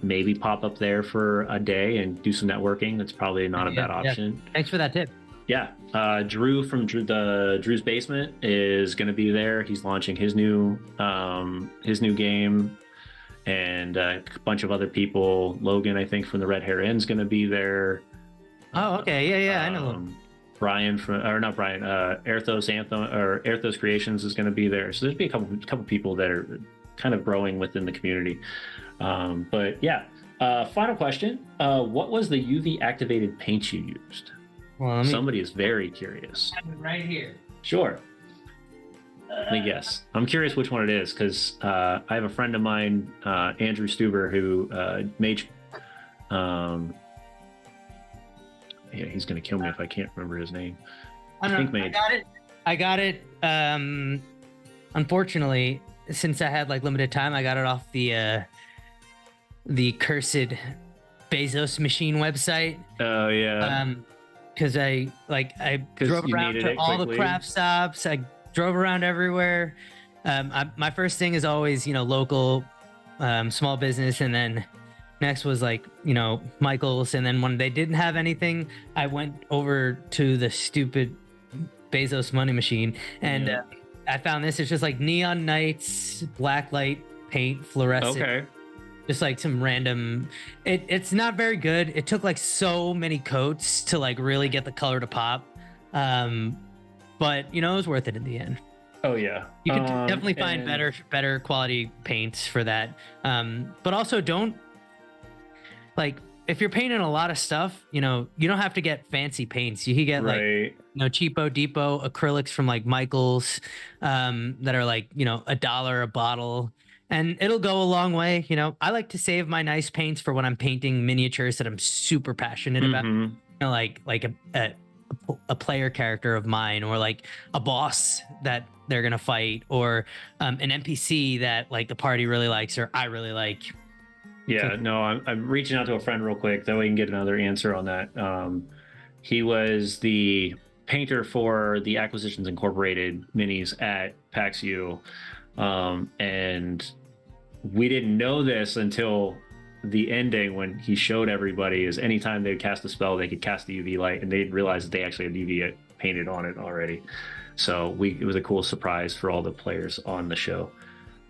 Maybe pop up there for a day and do some networking. That's probably not a bad option. Thanks for that tip. Yeah, Drew from Drew's Basement is going to be there. He's launching his new game, and a bunch of other people. Logan, I think, from the Red Hair Inn's going to be there. Oh, okay, yeah, I know. Brian Airthos Anthem or Airthos Creations is going to be there. So there's be a couple people that are kind of growing within the community. Final question: what was the UV activated paint you used? Well, somebody is very curious. Right here. Sure. Let me guess. I'm curious which one it is because I have a friend of mine, Andrew Stuber, who he's going to kill me if I can't remember his name. I got it. Unfortunately, since I had like limited time, I got it off the cursed Bezos machine website. Oh yeah. Because I drove around to all the craft stops. I drove around everywhere. My first thing is always, local, small business. And then next was like, Michael's. And then when they didn't have anything, I went over to the stupid Bezos money machine. And I found this. It's just like neon nights, black light paint, fluorescent. Okay. Just like some random, it's not very good. It took like so many coats to like really get the color to pop. But it was worth it in the end. Oh yeah. You can definitely find better quality paints for that. But also don't like, if you're painting a lot of stuff, you don't have to get fancy paints. You can get cheapo depot acrylics from like Michael's, that are like, $1 a bottle. And it'll go a long way. I like to save my nice paints for when I'm painting miniatures that I'm super passionate about. Like a player character of mine, or like a boss that they're gonna fight, or an NPC that like the party really likes or I really like. Yeah, no, I'm reaching out to a friend real quick. That way we can get another answer on that. He was the painter for the Acquisitions Incorporated minis at PAX U. And we didn't know this until the ending when he showed everybody is anytime they would cast a spell, they could cast the UV light, and they'd realize that they actually had UV painted on it already. So it was a cool surprise for all the players on the show.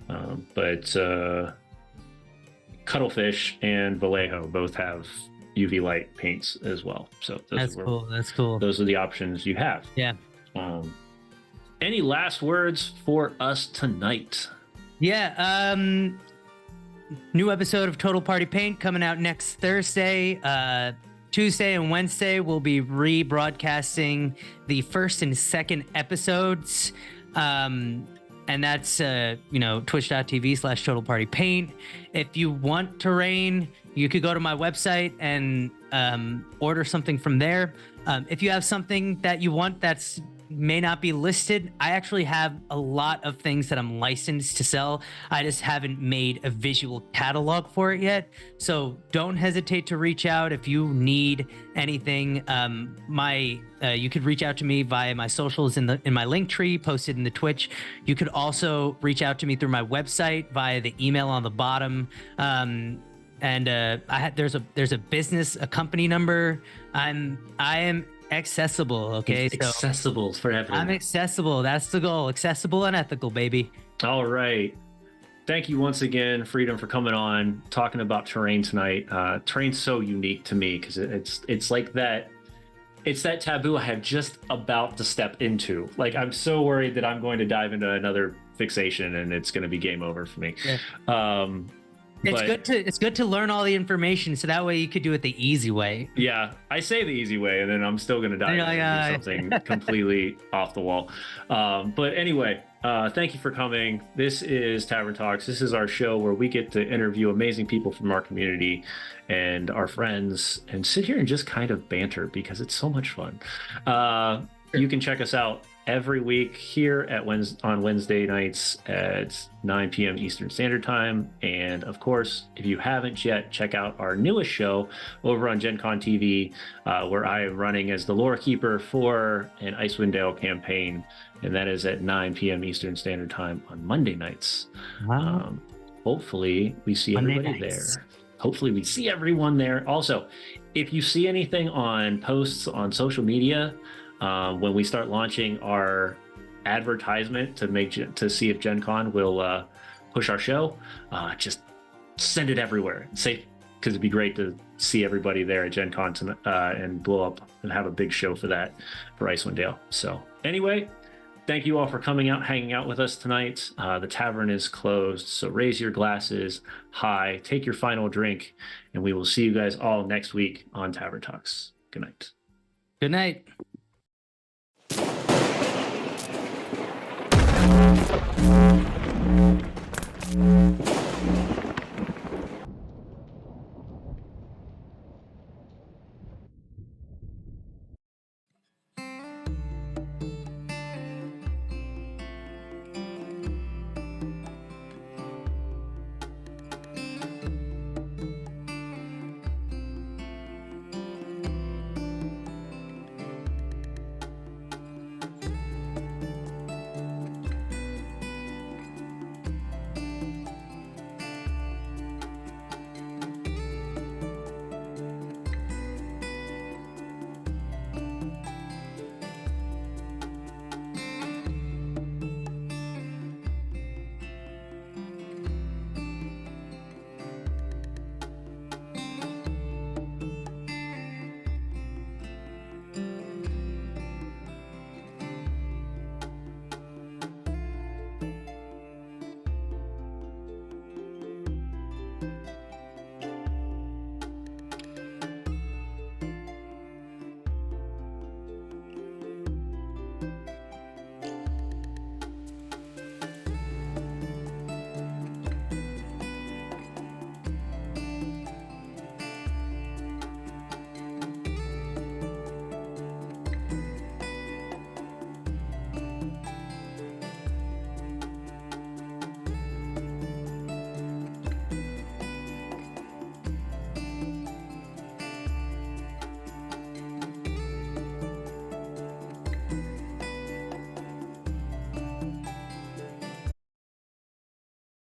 But Cuttlefish and Vallejo both have UV light paints as well. So That's cool. That's cool. Those are the options you have. Yeah. Any last words for us tonight? Yeah. New episode of Total Party Paint coming out next Thursday. Tuesday and Wednesday we'll be rebroadcasting the first and second episodes. And that's twitch.tv/Total Party Paint. If you want terrain, you could go to my website and order something from there. If you have something that you want that's may not be listed, I actually have a lot of things that I'm licensed to sell. I just haven't made a visual catalog for it yet. So don't hesitate to reach out if you need anything. You could reach out to me via my socials in my link tree posted in the Twitch. You could also reach out to me through my website via the email on the bottom. There's a company number. I am accessible. Okay, so accessible for everyone. I'm accessible. That's the goal. Accessible and ethical, baby. All right. Thank you once again, Freedom, for coming on, talking about terrain tonight. Terrain's so unique to me because it's like that. It's that taboo I have just about to step into. Like, I'm so worried that I'm going to dive into another fixation and it's going to be game over for me. Yeah. It's good to learn all the information so that way you could do it the easy way. Yeah, I say the easy way, and then I'm still going to dive into something completely off the wall. But anyway, thank you for coming. This is Tavern Talks. This is our show where we get to interview amazing people from our community and our friends and sit here and just kind of banter because it's so much fun. You can check us out every week here on Wednesday nights at 9 p.m. Eastern Standard Time. And of course, if you haven't yet, check out our newest show over on Gen Con TV, where I am running as the lore keeper for an Icewind Dale campaign. And that is at 9 p.m. Eastern Standard Time on Monday nights. Wow. Hopefully we see everybody there. Hopefully we see everyone there. Also, if you see anything on posts on social media, when we start launching our advertisement to see if Gen Con will push our show, just send it everywhere. Say, because it'd be great to see everybody there at Gen Con and blow up and have a big show for Icewind Dale. So anyway, thank you all for coming out, hanging out with us tonight. The tavern is closed, so raise your glasses high, take your final drink, and we will see you guys all next week on Tavern Talks. Good night. Good night.